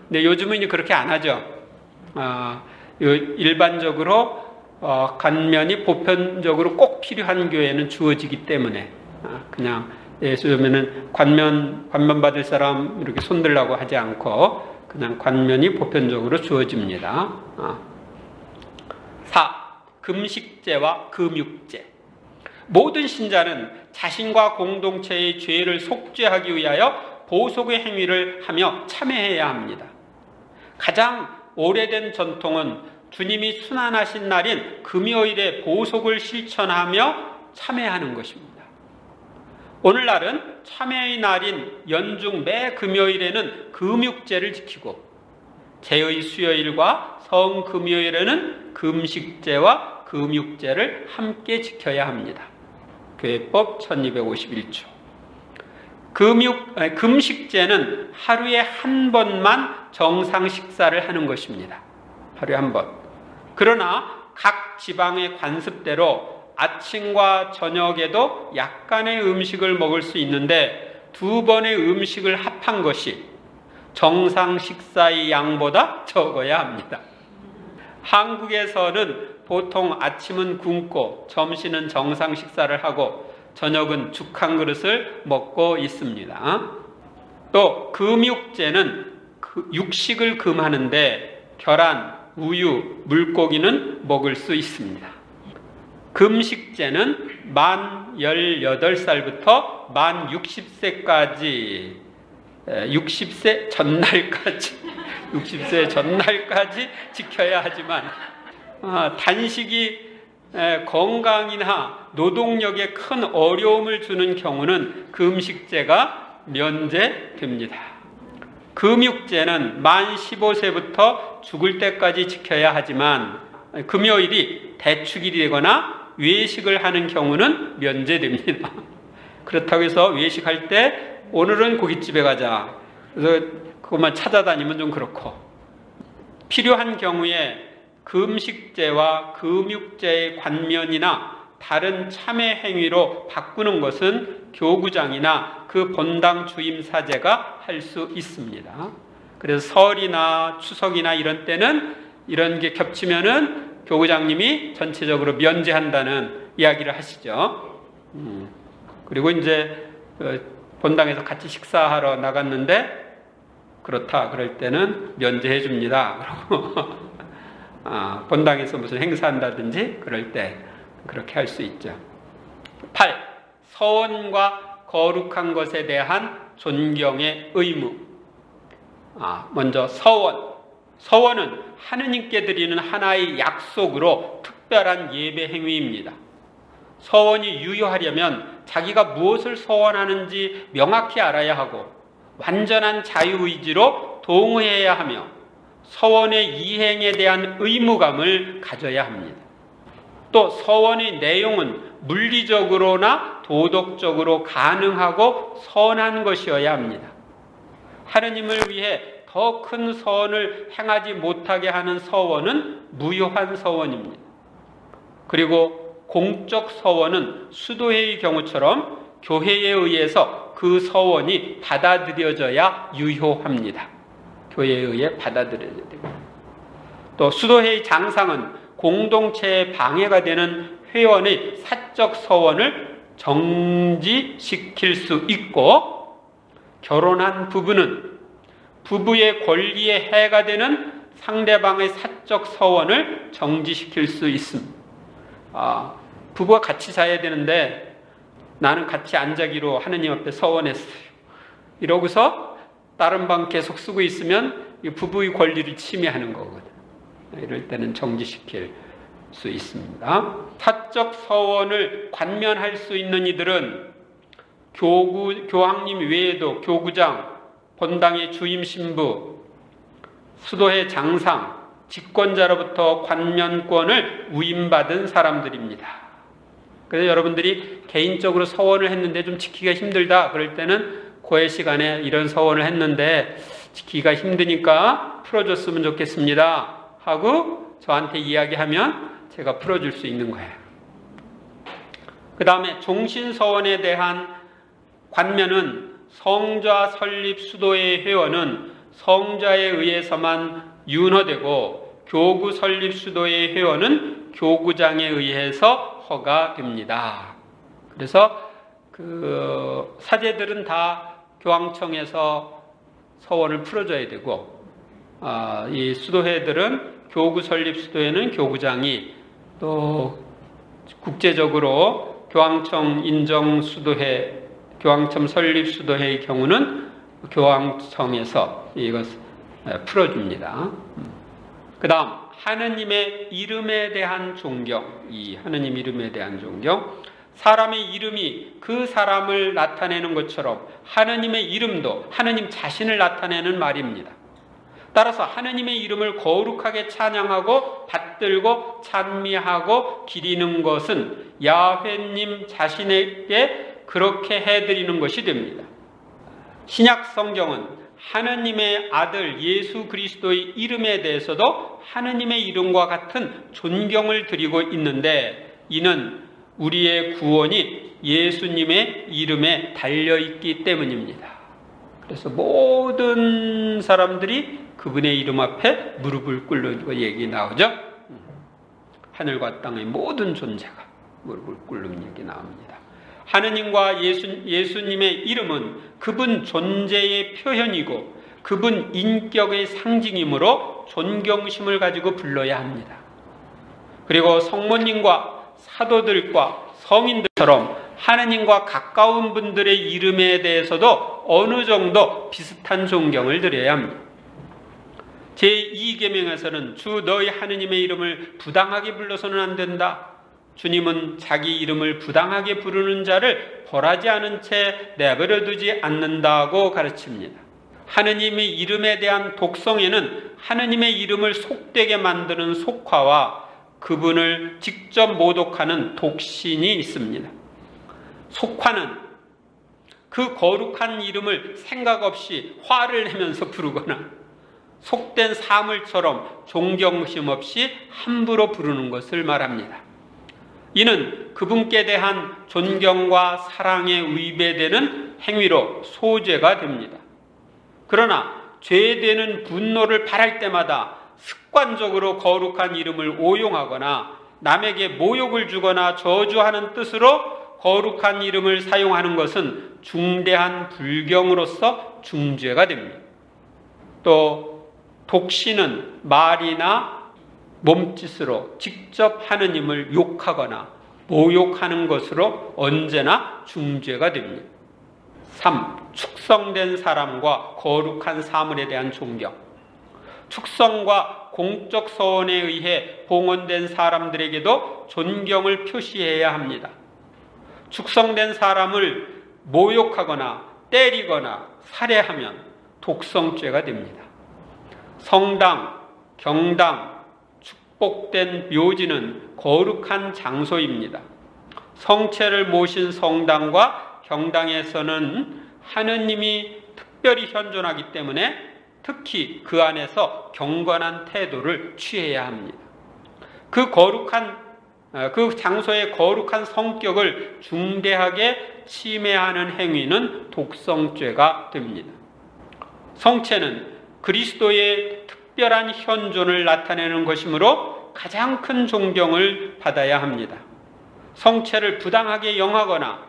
근데 요즘은 이제 그렇게 안 하죠. 일반적으로 관면이 보편적으로 꼭 필요한 교회는 주어지기 때문에 그냥 요즘에는 관면 받을 사람 이렇게 손들라고 하지 않고 그냥 관면이 보편적으로 주어집니다. 4. 금식죄와 금육죄. 모든 신자는 자신과 공동체의 죄를 속죄하기 위하여 보속의 행위를 하며 참회해야 합니다. 가장 오래된 전통은 주님이 순환하신 날인 금요일에 보속을 실천하며 참회하는 것입니다. 오늘날은 참회의 날인 연중 매 금요일에는 금육제를 지키고 제의 수요일과 성금요일에는 금식제와 금육제를 함께 지켜야 합니다. 교회법 1251조. 금식제는 하루에 한 번만 정상 식사를 하는 것입니다. 하루에 한 번. 그러나 각 지방의 관습대로 아침과 저녁에도 약간의 음식을 먹을 수 있는데 2번의 음식을 합한 것이 정상 식사의 양보다 적어야 합니다. 한국에서는 보통 아침은 굶고 점심은 정상 식사를 하고 저녁은 죽 한 그릇을 먹고 있습니다. 또 금육제는 육식을 금하는데 계란, 우유, 물고기는 먹을 수 있습니다. 금식제는 만 18살부터 만 60세까지 60세 전날까지 지켜야 하지만 단식이 건강이나 노동력에 큰 어려움을 주는 경우는 금식제가 면제됩니다. 금육제는 만 15세부터 죽을 때까지 지켜야 하지만 금요일이 대축일이 되거나 외식을 하는 경우는 면제됩니다. 그렇다고 해서 외식할 때 오늘은 고깃집에 가자, 그래서 그것만 찾아다니면 좀 그렇고, 필요한 경우에 금식제와 금육제의 관면이나 다른 참회 행위로 바꾸는 것은 교구장이나 그 본당 주임사제가 할 수 있습니다. 그래서 설이나 추석이나 이런 때는 이런 게 겹치면은 교구장님이 전체적으로 면제한다는 이야기를 하시죠. 그리고 이제 본당에서 같이 식사하러 나갔는데 그렇다 그럴 때는 면제해 줍니다. 그리고 본당에서 무슨 행사한다든지 그럴 때 그렇게 할 수 있죠. 8. 서원과 거룩한 것에 대한 존경의 의무. 먼저 서원은 하느님께 드리는 하나의 약속으로 특별한 예배 행위입니다. 서원이 유효하려면 자기가 무엇을 서원하는지 명확히 알아야 하고 완전한 자유의지로 동의해야 하며 서원의 이행에 대한 의무감을 가져야 합니다. 또 서원의 내용은 물리적으로나 도덕적으로 가능하고 선한 것이어야 합니다. 하느님을 위해 더 큰 서원을 행하지 못하게 하는 서원은 무효한 서원입니다. 그리고 공적 서원은 수도회의 경우처럼 교회에 의해서 그 서원이 받아들여져야 유효합니다. 교회에 의해 받아들여야 됩니다. 또 수도회의 장상은 공동체에 방해가 되는 회원의 사적 서원을 정지시킬 수 있고, 결혼한 부부는 부부의 권리에 해가 되는 상대방의 사적 서원을 정지시킬 수 있습니다. 부부가 같이 자야 되는데 나는 같이 안 자기로 하느님 앞에 서원했어요. 이러고서 다른 방 계속 쓰고 있으면 부부의 권리를 침해하는 거거든. 이럴 때는 정지시킬 수 있습니다. 사적 서원을 관면할 수 있는 이들은 교황님 외에도 교구장, 본당의 주임 신부, 수도회 장상, 집권자로부터 관면권을 위임받은 사람들입니다. 그래서 여러분들이 개인적으로 서원을 했는데 좀 지키기가 힘들다 그럴 때는 고해 시간에 이런 서원을 했는데 지키기가 힘드니까 풀어줬으면 좋겠습니다 하고 저한테 이야기하면 제가 풀어줄 수 있는 거예요. 그 다음에 종신서원에 대한 관면은 성좌 설립 수도의 회원은 성좌에 의해서만 윤허되고 교구 설립 수도의 회원은 교구장에 의해서 허가됩니다. 그래서 그 사제들은 다 교황청에서 서원을 풀어줘야 되고 이 수도회들은 교구 설립 수도회는 교구장이 또 국제적으로 교황청 인정 수도회, 교황청 설립 수도회의 경우는 교황청에서 이것을 풀어줍니다. 그 다음 하느님의 이름에 대한 존경, 이 하느님 이름에 대한 존경, 사람의 이름이 그 사람을 나타내는 것처럼 하느님의 이름도 하느님 자신을 나타내는 말입니다. 따라서 하느님의 이름을 거룩하게 찬양하고 받들고 찬미하고 기리는 것은 야훼님 자신에게 그렇게 해드리는 것이 됩니다. 신약 성경은 하느님의 아들 예수 그리스도의 이름에 대해서도 하느님의 이름과 같은 존경을 드리고 있는데 이는 우리의 구원이 예수님의 이름에 달려있기 때문입니다. 그래서 모든 사람들이 그분의 이름 앞에 무릎을 꿇는 얘기 나오죠. 하늘과 땅의 모든 존재가 무릎을 꿇는 얘기 나옵니다. 하느님과 예수님의 이름은 그분 존재의 표현이고 그분 인격의 상징이므로 존경심을 가지고 불러야 합니다. 그리고 성모님과 사도들과 성인들처럼 하느님과 가까운 분들의 이름에 대해서도 어느 정도 비슷한 존경을 드려야 합니다. 제2계명에서는 주 너희 하느님의 이름을 부당하게 불러서는 안 된다. 주님은 자기 이름을 부당하게 부르는 자를 벌하지 않은 채 내버려두지 않는다고 가르칩니다. 하느님의 이름에 대한 독성에는 하느님의 이름을 속되게 만드는 속화와 그분을 직접 모독하는 독신이 있습니다. 속화는 그 거룩한 이름을 생각 없이 화를 내면서 부르거나 속된 사물처럼 존경심 없이 함부로 부르는 것을 말합니다. 이는 그분께 대한 존경과 사랑에 위배되는 행위로 소죄가 됩니다. 그러나 죄되는 분노를 발할 때마다 습관적으로 거룩한 이름을 오용하거나 남에게 모욕을 주거나 저주하는 뜻으로 거룩한 이름을 사용하는 것은 중대한 불경으로서 중죄가 됩니다. 또 독신은 말이나 몸짓으로 직접 하느님을 욕하거나 모욕하는 것으로 언제나 중죄가 됩니다. 3. 축성된 사람과 거룩한 사물에 대한 존경. 축성과 공적 서원에 의해 봉헌된 사람들에게도 존경을 표시해야 합니다. 축성된 사람을 모욕하거나 때리거나 살해하면 독성죄가 됩니다. 성당, 경당, 축복된 묘지는 거룩한 장소입니다. 성체를 모신 성당과 경당에서는 하느님이 특별히 현존하기 때문에 특히 그 안에서 경건한 태도를 취해야 합니다. 그 장소의 거룩한 성격을 중대하게 침해하는 행위는 독성죄가 됩니다. 성체는 그리스도의 특별한 현존을 나타내는 것이므로 가장 큰 존경을 받아야 합니다. 성체를 부당하게 영하거나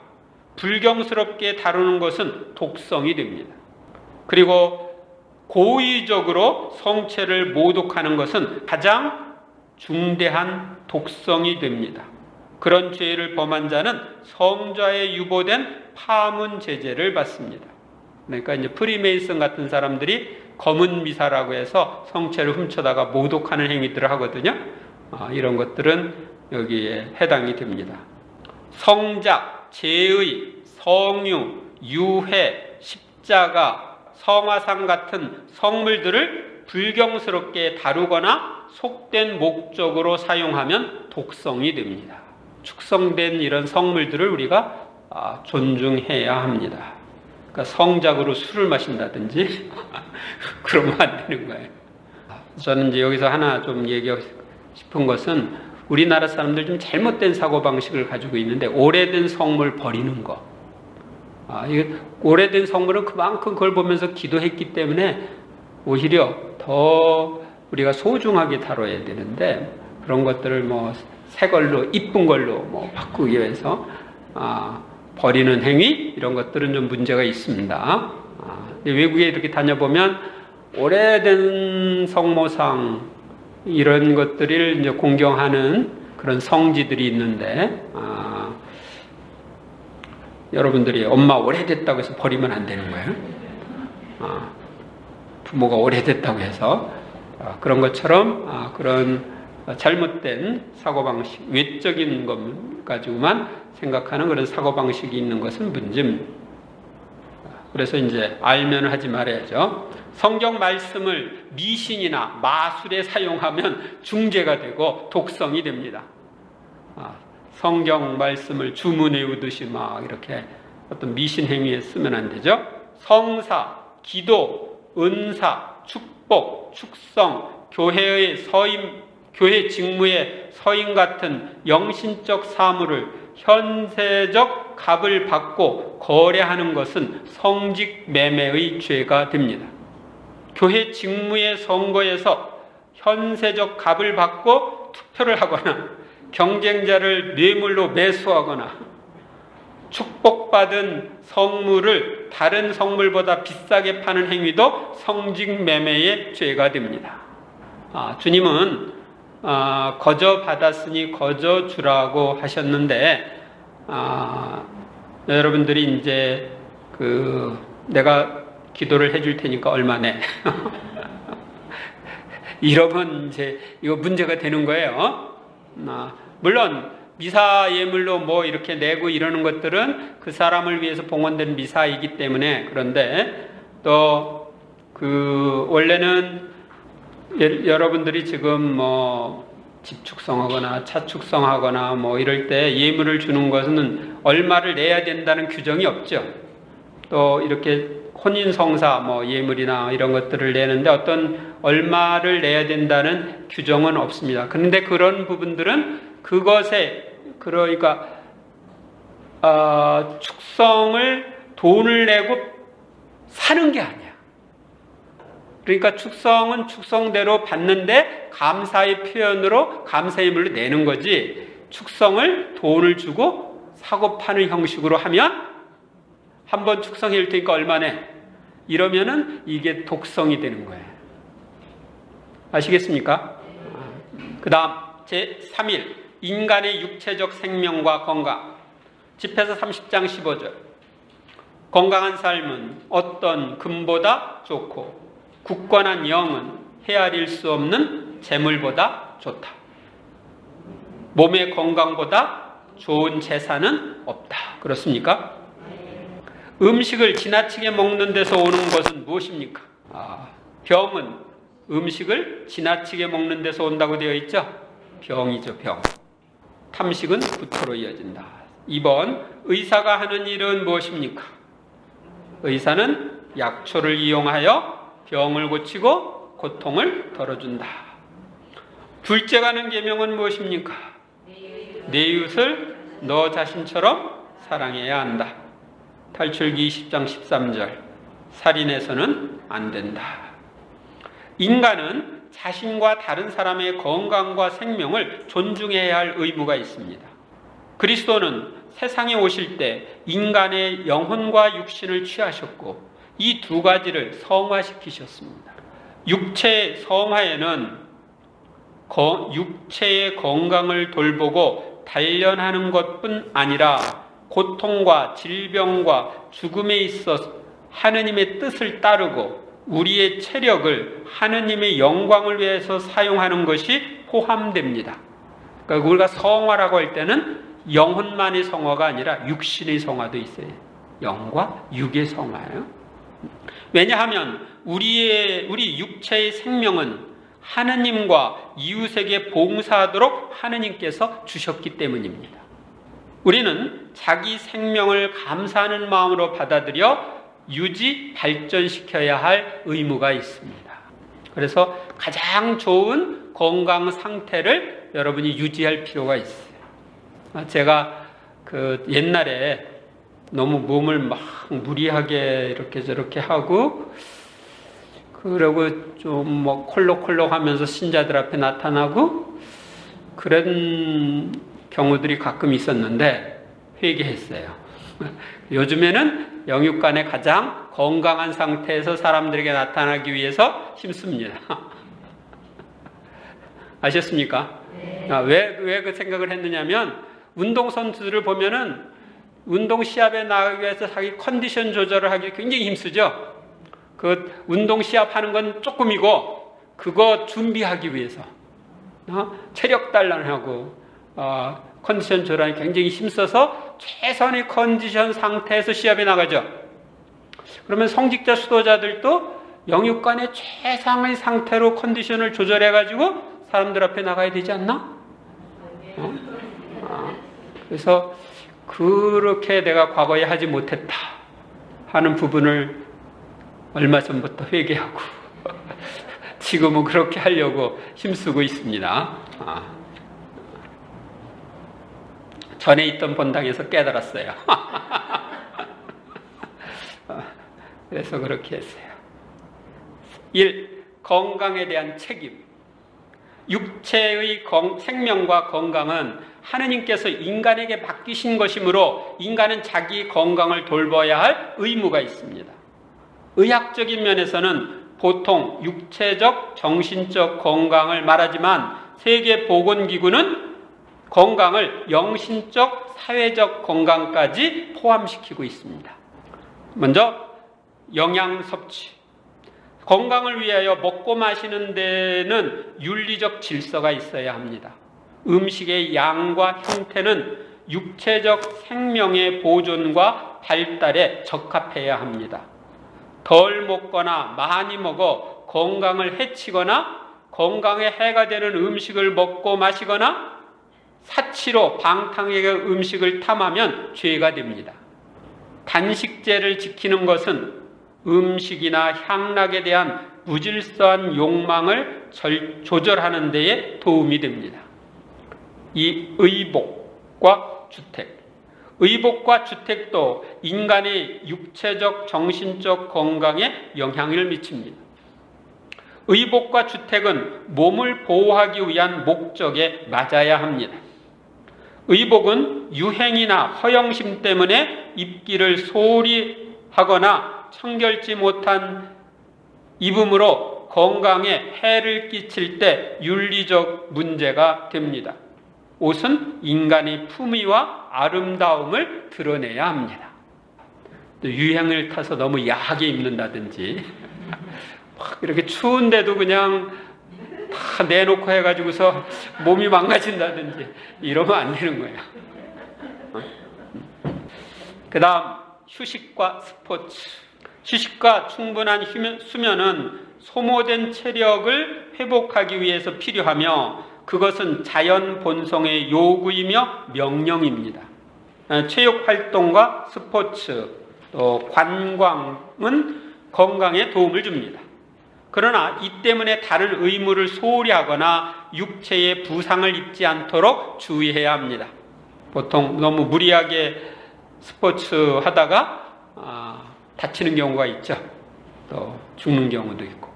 불경스럽게 다루는 것은 독성이 됩니다. 그리고 고의적으로 성체를 모독하는 것은 가장 중대한 독성이 됩니다. 그런 죄를 범한 자는 성좌에 유보된 파문 제재를 받습니다. 그러니까 이제 프리메이슨 같은 사람들이 검은 미사라고 해서 성체를 훔쳐다가 모독하는 행위들을 하거든요. 이런 것들은 여기에 해당이 됩니다. 성작, 제의, 성유, 유해, 십자가, 성화상 같은 성물들을 불경스럽게 다루거나 속된 목적으로 사용하면 독성이 됩니다. 축성된 이런 성물들을 우리가 존중해야 합니다. 그러니까 성작으로 술을 마신다든지 그러면 안 되는 거예요. 저는 이제 여기서 하나 좀 얘기하고 싶은 것은 우리나라 사람들 좀 잘못된 사고방식을 가지고 있는데, 오래된 성물 버리는 거. 이게 오래된 성물은 그만큼 그걸 보면서 기도했기 때문에 오히려 더 우리가 소중하게 다뤄야 되는데, 그런 것들을 뭐 새 걸로, 이쁜 걸로 뭐 바꾸기 위해서 버리는 행위, 이런 것들은 좀 문제가 있습니다. 외국에 이렇게 다녀보면 오래된 성모상 이런 것들을 이제 공경하는 그런 성지들이 있는데, 여러분들이 엄마 오래됐다고 해서 버리면 안 되는 거예요. 부모가 오래됐다고 해서 그런 것처럼 그런 잘못된 사고방식, 외적인 것 가지고만 생각하는 그런 사고방식이 있는 것은 문제입니다. 그래서 이제 알면 하지 말아야죠. 성경 말씀을 미신이나 마술에 사용하면 중죄가 되고 독성이 됩니다. 성경 말씀을 주문 외우듯이 막 이렇게 어떤 미신 행위에 쓰면 안 되죠. 성사, 기도, 은사, 축복, 축성, 교회의 서임, 교회 직무의 서임 같은 영신적 사물을 현세적 값을 받고 거래하는 것은 성직 매매의 죄가 됩니다. 교회 직무의 선거에서 현세적 값을 받고 투표를 하거나 경쟁자를 뇌물로 매수하거나 축복받은 성물을 다른 성물보다 비싸게 파는 행위도 성직 매매의 죄가 됩니다. 주님은 거저 받았으니 거저 주라고 하셨는데, 여러분들이 이제 내가 기도를 해줄 테니까 얼마 내? 이러면 이제 이거 문제가 되는 거예요. 물론 미사 예물로 뭐 이렇게 내고 이러는 것들은 그 사람을 위해서 봉헌된 미사이기 때문에, 그런데 또 원래는 여러분들이 지금 뭐 집 축성하거나 차 축성하거나 뭐 이럴 때 예물을 주는 것은 얼마를 내야 된다는 규정이 없죠. 또 이렇게 혼인성사 뭐 예물이나 이런 것들을 내는데 어떤 얼마를 내야 된다는 규정은 없습니다. 그런데 그런 부분들은 그것에, 그러니까 축성을 돈을 내고 사는 게 아니야. 그러니까 축성은 축성대로 받는데 감사의 표현으로 감사의 물로 내는 거지, 축성을 돈을 주고 사고 파는 형식으로 하면 한번 축성해 줄 테니까 얼마 내? 이러면은 이게 독성이 되는 거예요. 아시겠습니까? 그 다음 제3일 인간의 육체적 생명과 건강. 집에서 30장 15절. 건강한 삶은 어떤 금보다 좋고 굳건한 영은 헤아릴 수 없는 재물보다 좋다. 몸의 건강보다 좋은 재산은 없다. 그렇습니까? 음식을 지나치게 먹는 데서 오는 것은 무엇입니까? 병은 음식을 지나치게 먹는 데서 온다고 되어 있죠? 병이죠, 병. 탐식은 구토로 이어진다. 2번, 의사가 하는 일은 무엇입니까? 의사는 약초를 이용하여 병을 고치고 고통을 덜어준다. 둘째 가는 계명은 무엇입니까? 내 이웃을 너 자신처럼 사랑해야 한다. 탈출기 20장 13절. 살인해서는 안 된다. 인간은 자신과 다른 사람의 건강과 생명을 존중해야 할 의무가 있습니다. 그리스도는 세상에 오실 때 인간의 영혼과 육신을 취하셨고 이 두 가지를 성화시키셨습니다. 육체의 성화에는 육체의 건강을 돌보고 단련하는 것뿐 아니라 고통과 질병과 죽음에 있어 하느님의 뜻을 따르고 우리의 체력을 하느님의 영광을 위해서 사용하는 것이 포함됩니다. 그러니까 우리가 성화라고 할 때는 영혼만의 성화가 아니라 육신의 성화도 있어요. 영과 육의 성화예요. 왜냐하면 우리 육체의 생명은 하느님과 이웃에게 봉사하도록 하느님께서 주셨기 때문입니다. 우리는 자기 생명을 감사하는 마음으로 받아들여 유지, 발전시켜야 할 의무가 있습니다. 그래서 가장 좋은 건강 상태를 여러분이 유지할 필요가 있어요. 제가 옛날에 너무 몸을 막 무리하게 이렇게 저렇게 하고, 그리고 좀 뭐 콜록콜록 하면서 신자들 앞에 나타나고, 그런 경우들이 가끔 있었는데, 회개했어요. 요즘에는 영육간에 가장 건강한 상태에서 사람들에게 나타나기 위해서 힘씁니다. 아셨습니까? 네. 왜 그 생각을 했느냐면, 운동선수들을 보면은 운동 시합에 나가기 위해서 자기 컨디션 조절을 하기 굉장히 힘쓰죠. 그 운동 시합하는 건 조금이고, 그거 준비하기 위해서 체력 단련하고 컨디션 조절이 굉장히 힘써서 최선의 컨디션 상태에서 시합에 나가죠. 그러면 성직자 수도자들도 영육간의 최상의 상태로 컨디션을 조절해가지고 사람들 앞에 나가야 되지 않나? 그래서 그렇게 내가 과거에 하지 못했다 하는 부분을 얼마 전부터 회개하고 지금은 그렇게 하려고 힘쓰고 있습니다. 전에 있던 본당에서 깨달았어요. 그래서 그렇게 했어요. 1. 건강에 대한 책임. 육체의 생명과 건강은 하느님께서 인간에게 맡기신 것이므로 인간은 자기 건강을 돌봐야 할 의무가 있습니다. 의학적인 면에서는 보통 육체적, 정신적 건강을 말하지만 세계보건기구는 건강을 영신적, 사회적 건강까지 포함시키고 있습니다. 먼저 영양 섭취. 건강을 위하여 먹고 마시는 데는 윤리적 질서가 있어야 합니다. 음식의 양과 형태는 육체적 생명의 보존과 발달에 적합해야 합니다. 덜 먹거나 많이 먹어 건강을 해치거나 건강에 해가 되는 음식을 먹고 마시거나 사치로 방탕하게 음식을 탐하면 죄가 됩니다. 단식제를 지키는 것은 음식이나 향락에 대한 무질서한 욕망을 조절하는 데에 도움이 됩니다. 이 의복과 주택. 의복과 주택도 인간의 육체적, 정신적 건강에 영향을 미칩니다. 의복과 주택은 몸을 보호하기 위한 목적에 맞아야 합니다. 의복은 유행이나 허영심 때문에 입기를 소홀히 하거나 청결치 못한 입음으로 건강에 해를 끼칠 때 윤리적 문제가 됩니다. 옷은 인간의 품위와 아름다움을 드러내야 합니다. 또 유행을 타서 너무 야하게 입는다든지 막 이렇게 추운데도 그냥 다 내놓고 해가지고서 몸이 망가진다든지 이러면 안 되는 거예요. 그 다음 휴식과 스포츠. 휴식과 충분한 수면은 소모된 체력을 회복하기 위해서 필요하며 그것은 자연 본성의 요구이며 명령입니다. 체육활동과 스포츠, 또 관광은 건강에 도움을 줍니다. 그러나 이 때문에 다른 의무를 소홀히 하거나 육체에 부상을 입지 않도록 주의해야 합니다. 보통 너무 무리하게 스포츠 하다가 다치는 경우가 있죠. 또 죽는 경우도 있고.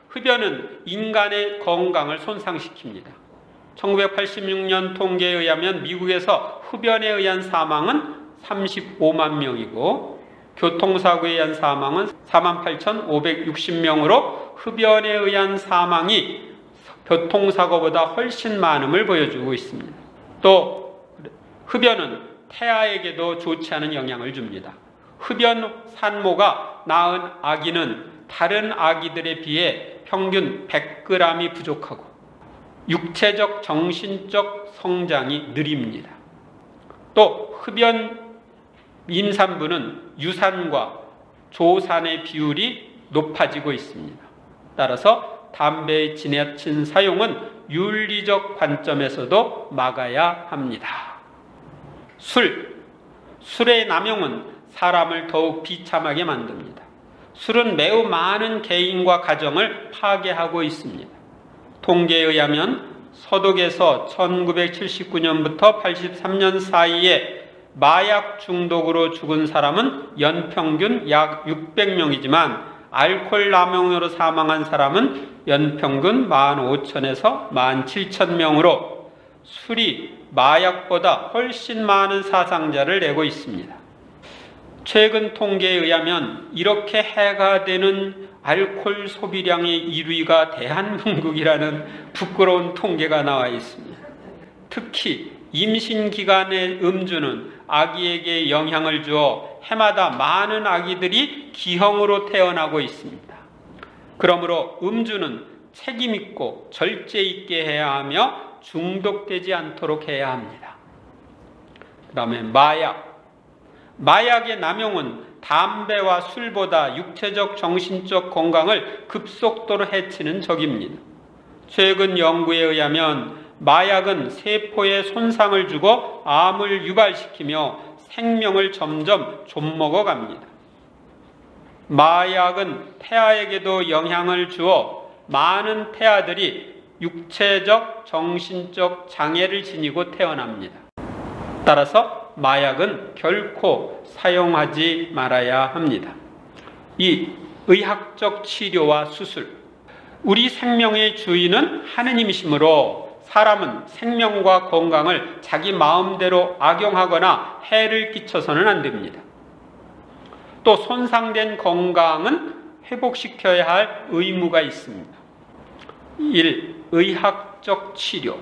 흡연은 인간의 건강을 손상시킵니다. 1986년 통계에 의하면 미국에서 흡연에 의한 사망은 35만 명이고 교통사고에 의한 사망은 48,560명으로 흡연에 의한 사망이 교통사고보다 훨씬 많음을 보여주고 있습니다. 또 흡연은 태아에게도 좋지 않은 영향을 줍니다. 흡연 산모가 낳은 아기는 다른 아기들에 비해 평균 100g이 부족하고 육체적, 정신적 성장이 느립니다. 또 흡연 임산부는 유산과 조산의 비율이 높아지고 있습니다. 따라서 담배의 지나친 사용은 윤리적 관점에서도 막아야 합니다. 술의 남용은 사람을 더욱 비참하게 만듭니다. 술은 매우 많은 개인과 가정을 파괴하고 있습니다. 통계에 의하면 서독에서 1979년부터 83년 사이에 마약 중독으로 죽은 사람은 연평균 약 600명이지만 알코올 남용으로 사망한 사람은 연평균 15,000에서 17,000명으로 술이 마약보다 훨씬 많은 사상자를 내고 있습니다. 최근 통계에 의하면 이렇게 해가 되는 알코올 소비량의 1위가 대한민국이라는 부끄러운 통계가 나와 있습니다. 특히 임신 기간의 음주는 아기에게 영향을 주어 해마다 많은 아기들이 기형으로 태어나고 있습니다. 그러므로 음주는 책임 있고 절제 있게 해야 하며 중독되지 않도록 해야 합니다. 그 다음에 마약의 남용은 담배와 술보다 육체적, 정신적 건강을 급속도로 해치는 적입니다. 최근 연구에 의하면 마약은 세포에 손상을 주고 암을 유발시키며 생명을 점점 좀먹어 갑니다. 마약은 태아에게도 영향을 주어 많은 태아들이 육체적, 정신적 장애를 지니고 태어납니다. 따라서 마약은 결코 사용하지 말아야 합니다. 이 의학적 치료와 수술. 우리 생명의 주인은 하느님이시므로 사람은 생명과 건강을 자기 마음대로 악용하거나 해를 끼쳐서는 안 됩니다. 또 손상된 건강은 회복시켜야 할 의무가 있습니다. 1. 의학적 치료.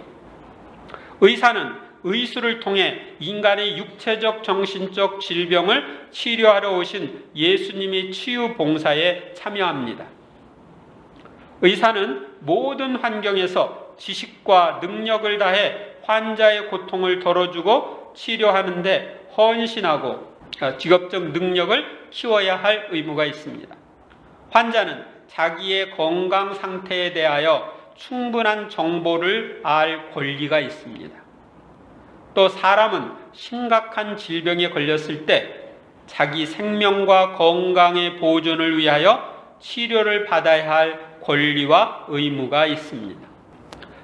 의사는 의술을 통해 인간의 육체적, 정신적 질병을 치료하러 오신 예수님의 치유 봉사에 참여합니다. 의사는 모든 환경에서 지식과 능력을 다해 환자의 고통을 덜어주고 치료하는데 헌신하고 직업적 능력을 키워야 할 의무가 있습니다. 환자는 자기의 건강 상태에 대하여 충분한 정보를 알 권리가 있습니다. 또 사람은 심각한 질병에 걸렸을 때 자기 생명과 건강의 보존을 위하여 치료를 받아야 할 권리와 의무가 있습니다.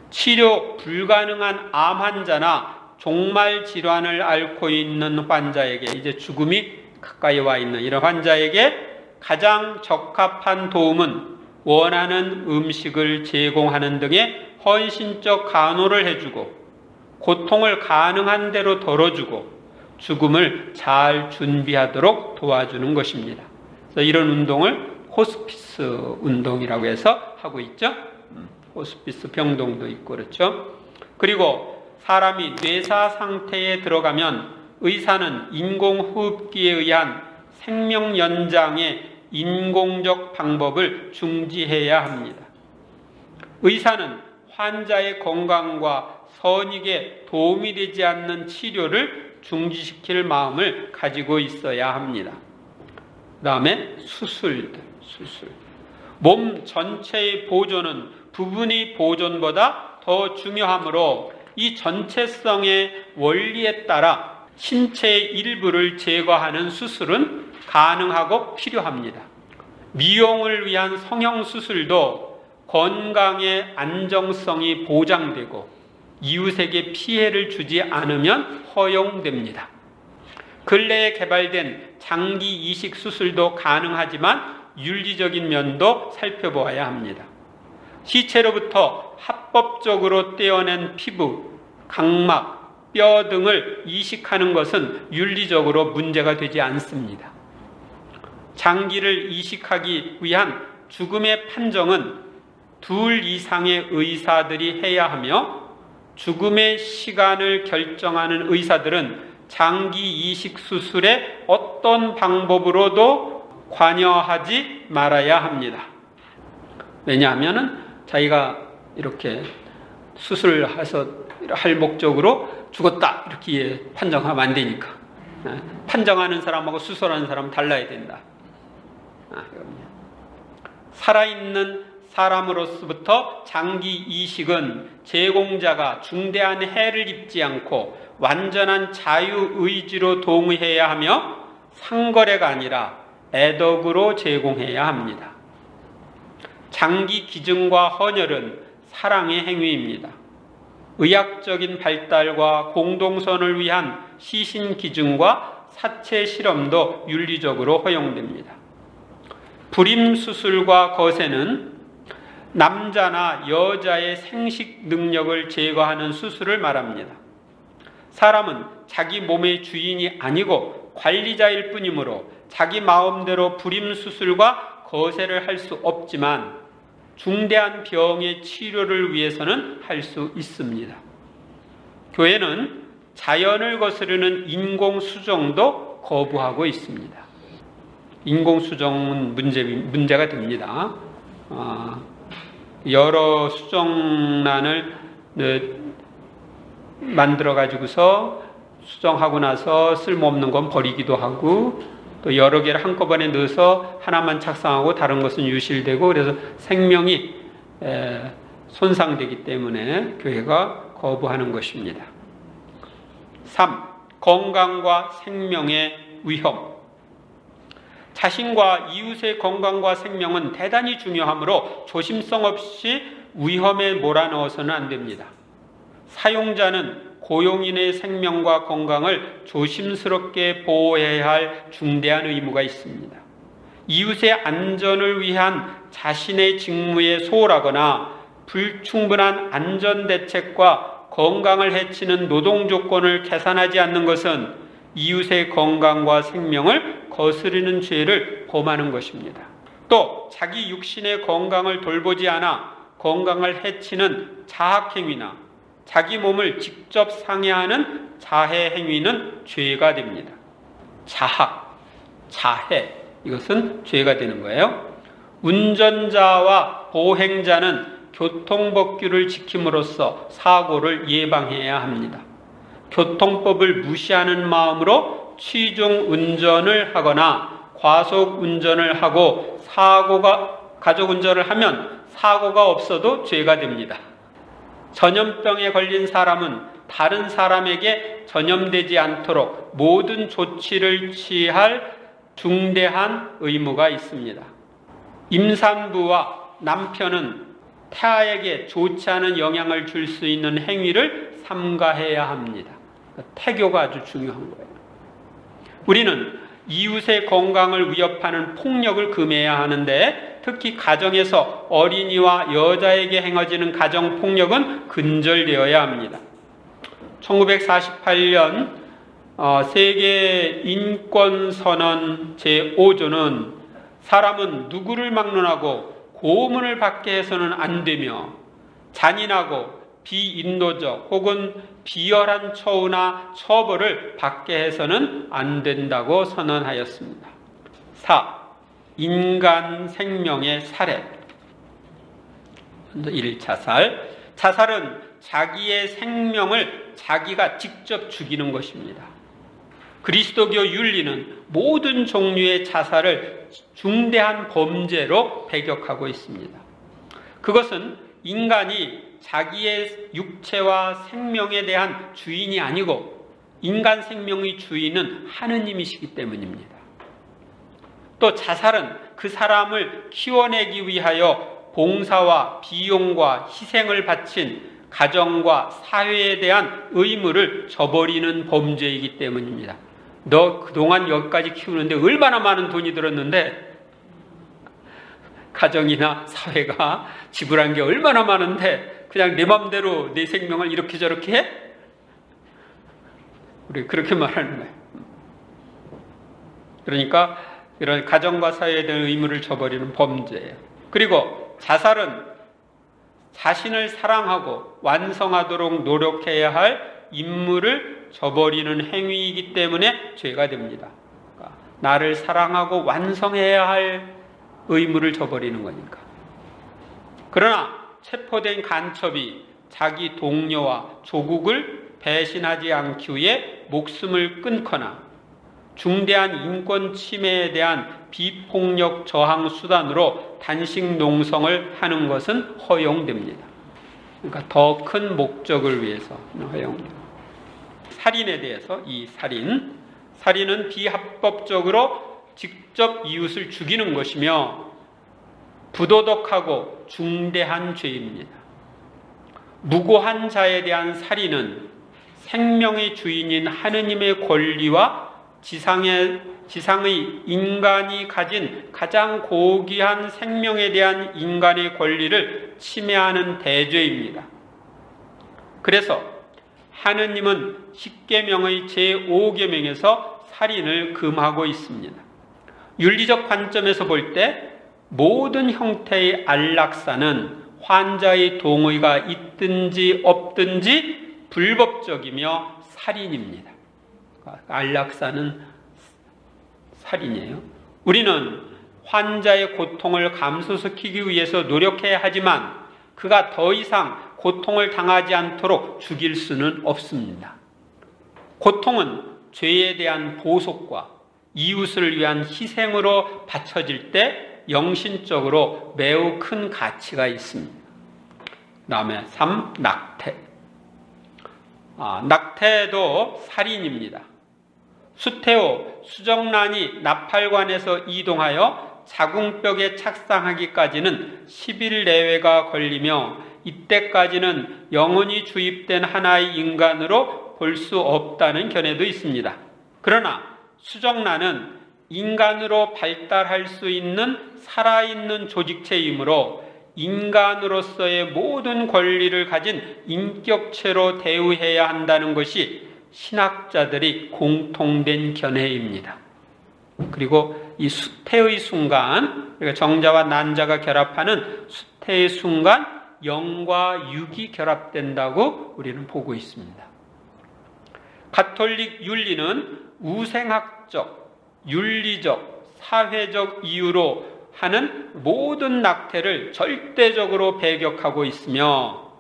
치료 불가능한 암 환자나 종말 질환을 앓고 있는 환자에게, 이제 죽음이 가까이 와 있는 이런 환자에게 가장 적합한 도움은 원하는 음식을 제공하는 등의 헌신적 간호를 해주고 고통을 가능한 대로 덜어주고 죽음을 잘 준비하도록 도와주는 것입니다. 그래서 이런 운동을 호스피스 운동이라고 해서 하고 있죠. 호스피스 병동도 있고 그렇죠. 그리고 사람이 뇌사 상태에 들어가면 의사는 인공호흡기에 의한 생명 연장의 인공적 방법을 중지해야 합니다. 의사는 환자의 건강과 선익에 도움이 되지 않는 치료를 중지시킬 마음을 가지고 있어야 합니다. 그 다음에 수술. 몸 전체의 보존은 부분의 보존보다 더 중요하므로 이 전체성의 원리에 따라 신체의 일부를 제거하는 수술은 가능하고 필요합니다. 미용을 위한 성형수술도 건강의 안정성이 보장되고 이웃에게 피해를 주지 않으면 허용됩니다. 근래에 개발된 장기 이식 수술도 가능하지만 윤리적인 면도 살펴보아야 합니다. 시체로부터 합법적으로 떼어낸 피부, 각막, 뼈 등을 이식하는 것은 윤리적으로 문제가 되지 않습니다. 장기를 이식하기 위한 죽음의 판정은 2 이상의 의사들이 해야 하며 죽음의 시간을 결정하는 의사들은 장기 이식 수술에 어떤 방법으로도 관여하지 말아야 합니다. 왜냐하면 자기가 이렇게 수술해서 할 목적으로 죽었다 이렇게 판정하면 안 되니까. 판정하는 사람하고 수술하는 사람은 달라야 된다. 살아있는 사람으로서부터 장기 이식은 제공자가 중대한 해를 입지 않고 완전한 자유의지로 동의해야 하며 상거래가 아니라 애덕으로 제공해야 합니다. 장기 기증과 헌혈은 사랑의 행위입니다. 의학적인 발달과 공동선을 위한 시신 기증과 사체 실험도 윤리적으로 허용됩니다. 불임 수술과 거세는 남자나 여자의 생식 능력을 제거하는 수술을 말합니다. 사람은 자기 몸의 주인이 아니고 관리자일 뿐이므로 자기 마음대로 불임 수술과 거세를 할 수 없지만 중대한 병의 치료를 위해서는 할 수 있습니다. 교회는 자연을 거스르는 인공수정도 거부하고 있습니다. 인공수정은 문제가 됩니다. 여러 수정란을 만들어 가지고서 수정하고 나서 쓸모없는 건 버리기도 하고 또 여러 개를 한꺼번에 넣어서 하나만 착상하고 다른 것은 유실되고 그래서 생명이 손상되기 때문에 교회가 거부하는 것입니다. 3. 건강과 생명의 위험. 자신과 이웃의 건강과 생명은 대단히 중요하므로 조심성 없이 위험에 몰아넣어서는 안 됩니다. 사용자는 고용인의 생명과 건강을 조심스럽게 보호해야 할 중대한 의무가 있습니다. 이웃의 안전을 위한 자신의 직무에 소홀하거나 불충분한 안전대책과 건강을 해치는 노동 조건을 개선하지 않는 것은 이웃의 건강과 생명을 거스르는 죄를 범하는 것입니다. 또 자기 육신의 건강을 돌보지 않아 건강을 해치는 자학행위나 자기 몸을 직접 상해하는 자해행위는 죄가 됩니다. 자학, 자해, 이것은 죄가 되는 거예요. 운전자와 보행자는 교통법규를 지킴으로써 사고를 예방해야 합니다. 교통법을 무시하는 마음으로 취중 운전을 하거나 과속 운전을 하고 가족 운전을 하면 사고가 없어도 죄가 됩니다. 전염병에 걸린 사람은 다른 사람에게 전염되지 않도록 모든 조치를 취할 중대한 의무가 있습니다. 임산부와 남편은 타에게 좋지 않은 영향을 줄 수 있는 행위를 삼가해야 합니다. 태교가 아주 중요한 거예요. 우리는 이웃의 건강을 위협하는 폭력을 금해야 하는데 특히 가정에서 어린이와 여자에게 행해지는 가정폭력은 근절되어야 합니다. 1948년 세계 인권선언 제5조는 사람은 누구를 막론하고 고문을 받게 해서는 안 되며 잔인하고 비인도적 혹은 비열한 처우나 처벌을 받게 해서는 안 된다고 선언하였습니다. 4. 인간 생명의 살해. 1. 자살. 자살은 자기의 생명을 자기가 직접 죽이는 것입니다. 그리스도교 윤리는 모든 종류의 자살을 중대한 범죄로 배격하고 있습니다. 그것은 인간이 자기의 육체와 생명에 대한 주인이 아니고 인간 생명의 주인은 하느님이시기 때문입니다. 또 자살은 그 사람을 키워내기 위하여 봉사와 비용과 희생을 바친 가정과 사회에 대한 의무를 저버리는 범죄이기 때문입니다. 너 그동안 여기까지 키우는데 얼마나 많은 돈이 들었는데 가정이나 사회가 지불한 게 얼마나 많은데 그냥 내 맘대로 내 생명을 이렇게 저렇게 해? 우리 그렇게 말하는 거예요. 그러니까 이런 가정과 사회에 대한 의무를 저버리는 범죄예요. 그리고 자살은 자신을 사랑하고 완성하도록 노력해야 할 임무를 저버리는 행위이기 때문에 죄가 됩니다. 그러니까 나를 사랑하고 완성해야 할 의무를 저버리는 거니까. 그러나 체포된 간첩이 자기 동료와 조국을 배신하지 않기 위해 목숨을 끊거나 중대한 인권 침해에 대한 비폭력 저항 수단으로 단식 농성을 하는 것은 허용됩니다. 그러니까 더 큰 목적을 위해서 허용됩니다. 살인에 대해서 이 살인은 비합법적으로 직접 이웃을 죽이는 것이며 부도덕하고 중대한 죄입니다. 무고한 자에 대한 살인은 생명의 주인인 하느님의 권리와 지상의 인간이 가진 가장 고귀한 생명에 대한 인간의 권리를 침해하는 대죄입니다. 그래서 하느님은 십계명의 제5계명에서 살인을 금하고 있습니다. 윤리적 관점에서 볼 때 모든 형태의 안락사는 환자의 동의가 있든지 없든지 불법적이며 살인입니다. 안락사는 살인이에요. 우리는 환자의 고통을 감소시키기 위해서 노력해야 하지만 그가 더 이상 고통을 당하지 않도록 죽일 수는 없습니다. 고통은 죄에 대한 보속과 이웃을 위한 희생으로 바쳐질 때 영신적으로 매우 큰 가치가 있습니다. 그 다음에 3. 낙태. 낙태도 살인입니다. 수태호 수정란이 나팔관에서 이동하여 자궁벽에 착상하기까지는 10일 내외가 걸리며 이때까지는 영혼이 주입된 하나의 인간으로 볼 수 없다는 견해도 있습니다. 그러나 수정란은 인간으로 발달할 수 있는 살아있는 조직체이므로 인간으로서의 모든 권리를 가진 인격체로 대우해야 한다는 것이 신학자들이 공통된 견해입니다. 그리고 이 수태의 순간, 그러니까 정자와 난자가 결합하는 수태의 순간 영과 육이 결합된다고 우리는 보고 있습니다. 가톨릭 윤리는 우생학적, 윤리적, 사회적 이유로 하는 모든 낙태를 절대적으로 배격하고 있으며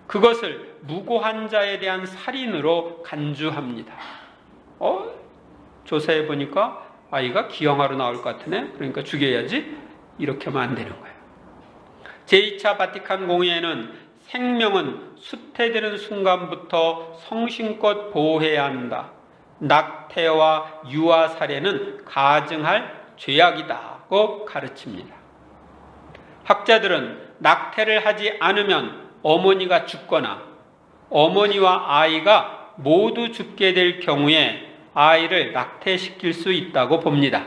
그것을 무고한 자에 대한 살인으로 간주합니다. 조사해 보니까 아이가 기형아로 나올 것 같으네. 그러니까 죽여야지. 이렇게 하면 안 되는 거예요. 제2차 바티칸 공의회는 생명은 수태되는 순간부터 성심껏 보호해야 한다. 낙태와 유아 살해는 가증할 죄악이다고 가르칩니다. 학자들은 낙태를 하지 않으면 어머니가 죽거나 어머니와 아이가 모두 죽게 될 경우에 아이를 낙태시킬 수 있다고 봅니다.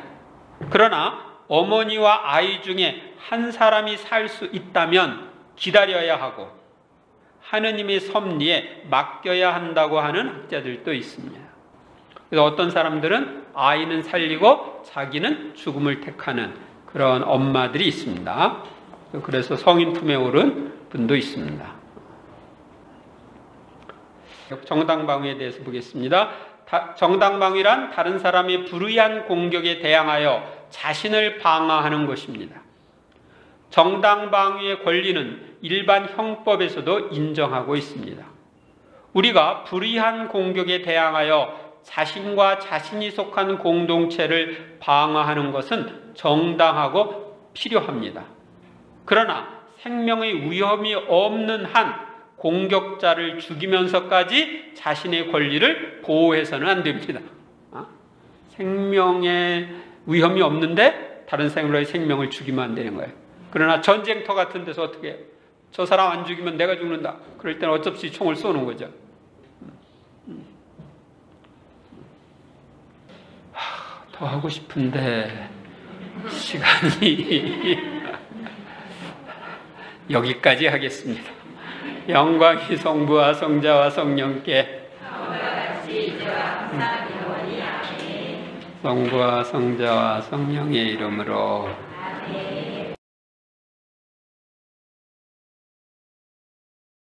그러나 어머니와 아이 중에 한 사람이 살 수 있다면 기다려야 하고 하느님의 섭리에 맡겨야 한다고 하는 학자들도 있습니다. 그래서 어떤 사람들은 아이는 살리고 자기는 죽음을 택하는 그런 엄마들이 있습니다. 그래서 성인 품에 오른 분도 있습니다. 정당방위에 대해서 보겠습니다. 정당방위란 다른 사람의 불의한 공격에 대항하여 자신을 방어하는 것입니다. 정당방위의 권리는 일반 형법에서도 인정하고 있습니다. 우리가 불의한 공격에 대항하여 자신과 자신이 속한 공동체를 방어하는 것은 정당하고 필요합니다. 그러나 생명의 위험이 없는 한 공격자를 죽이면서까지 자신의 권리를 보호해서는 안 됩니다. 생명의 위험이 없는데 다른 사람의 생명을 죽이면 안 되는 거예요. 그러나 전쟁터 같은 데서 어떻게 해요? 저 사람 안 죽이면 내가 죽는다. 그럴 때는 어쩔 수 없이 총을 쏘는 거죠. 더 하고 싶은데 시간이 여기까지 하겠습니다. 영광이 성부와 성자와 성령께 성부와 성자와 성령의 이름으로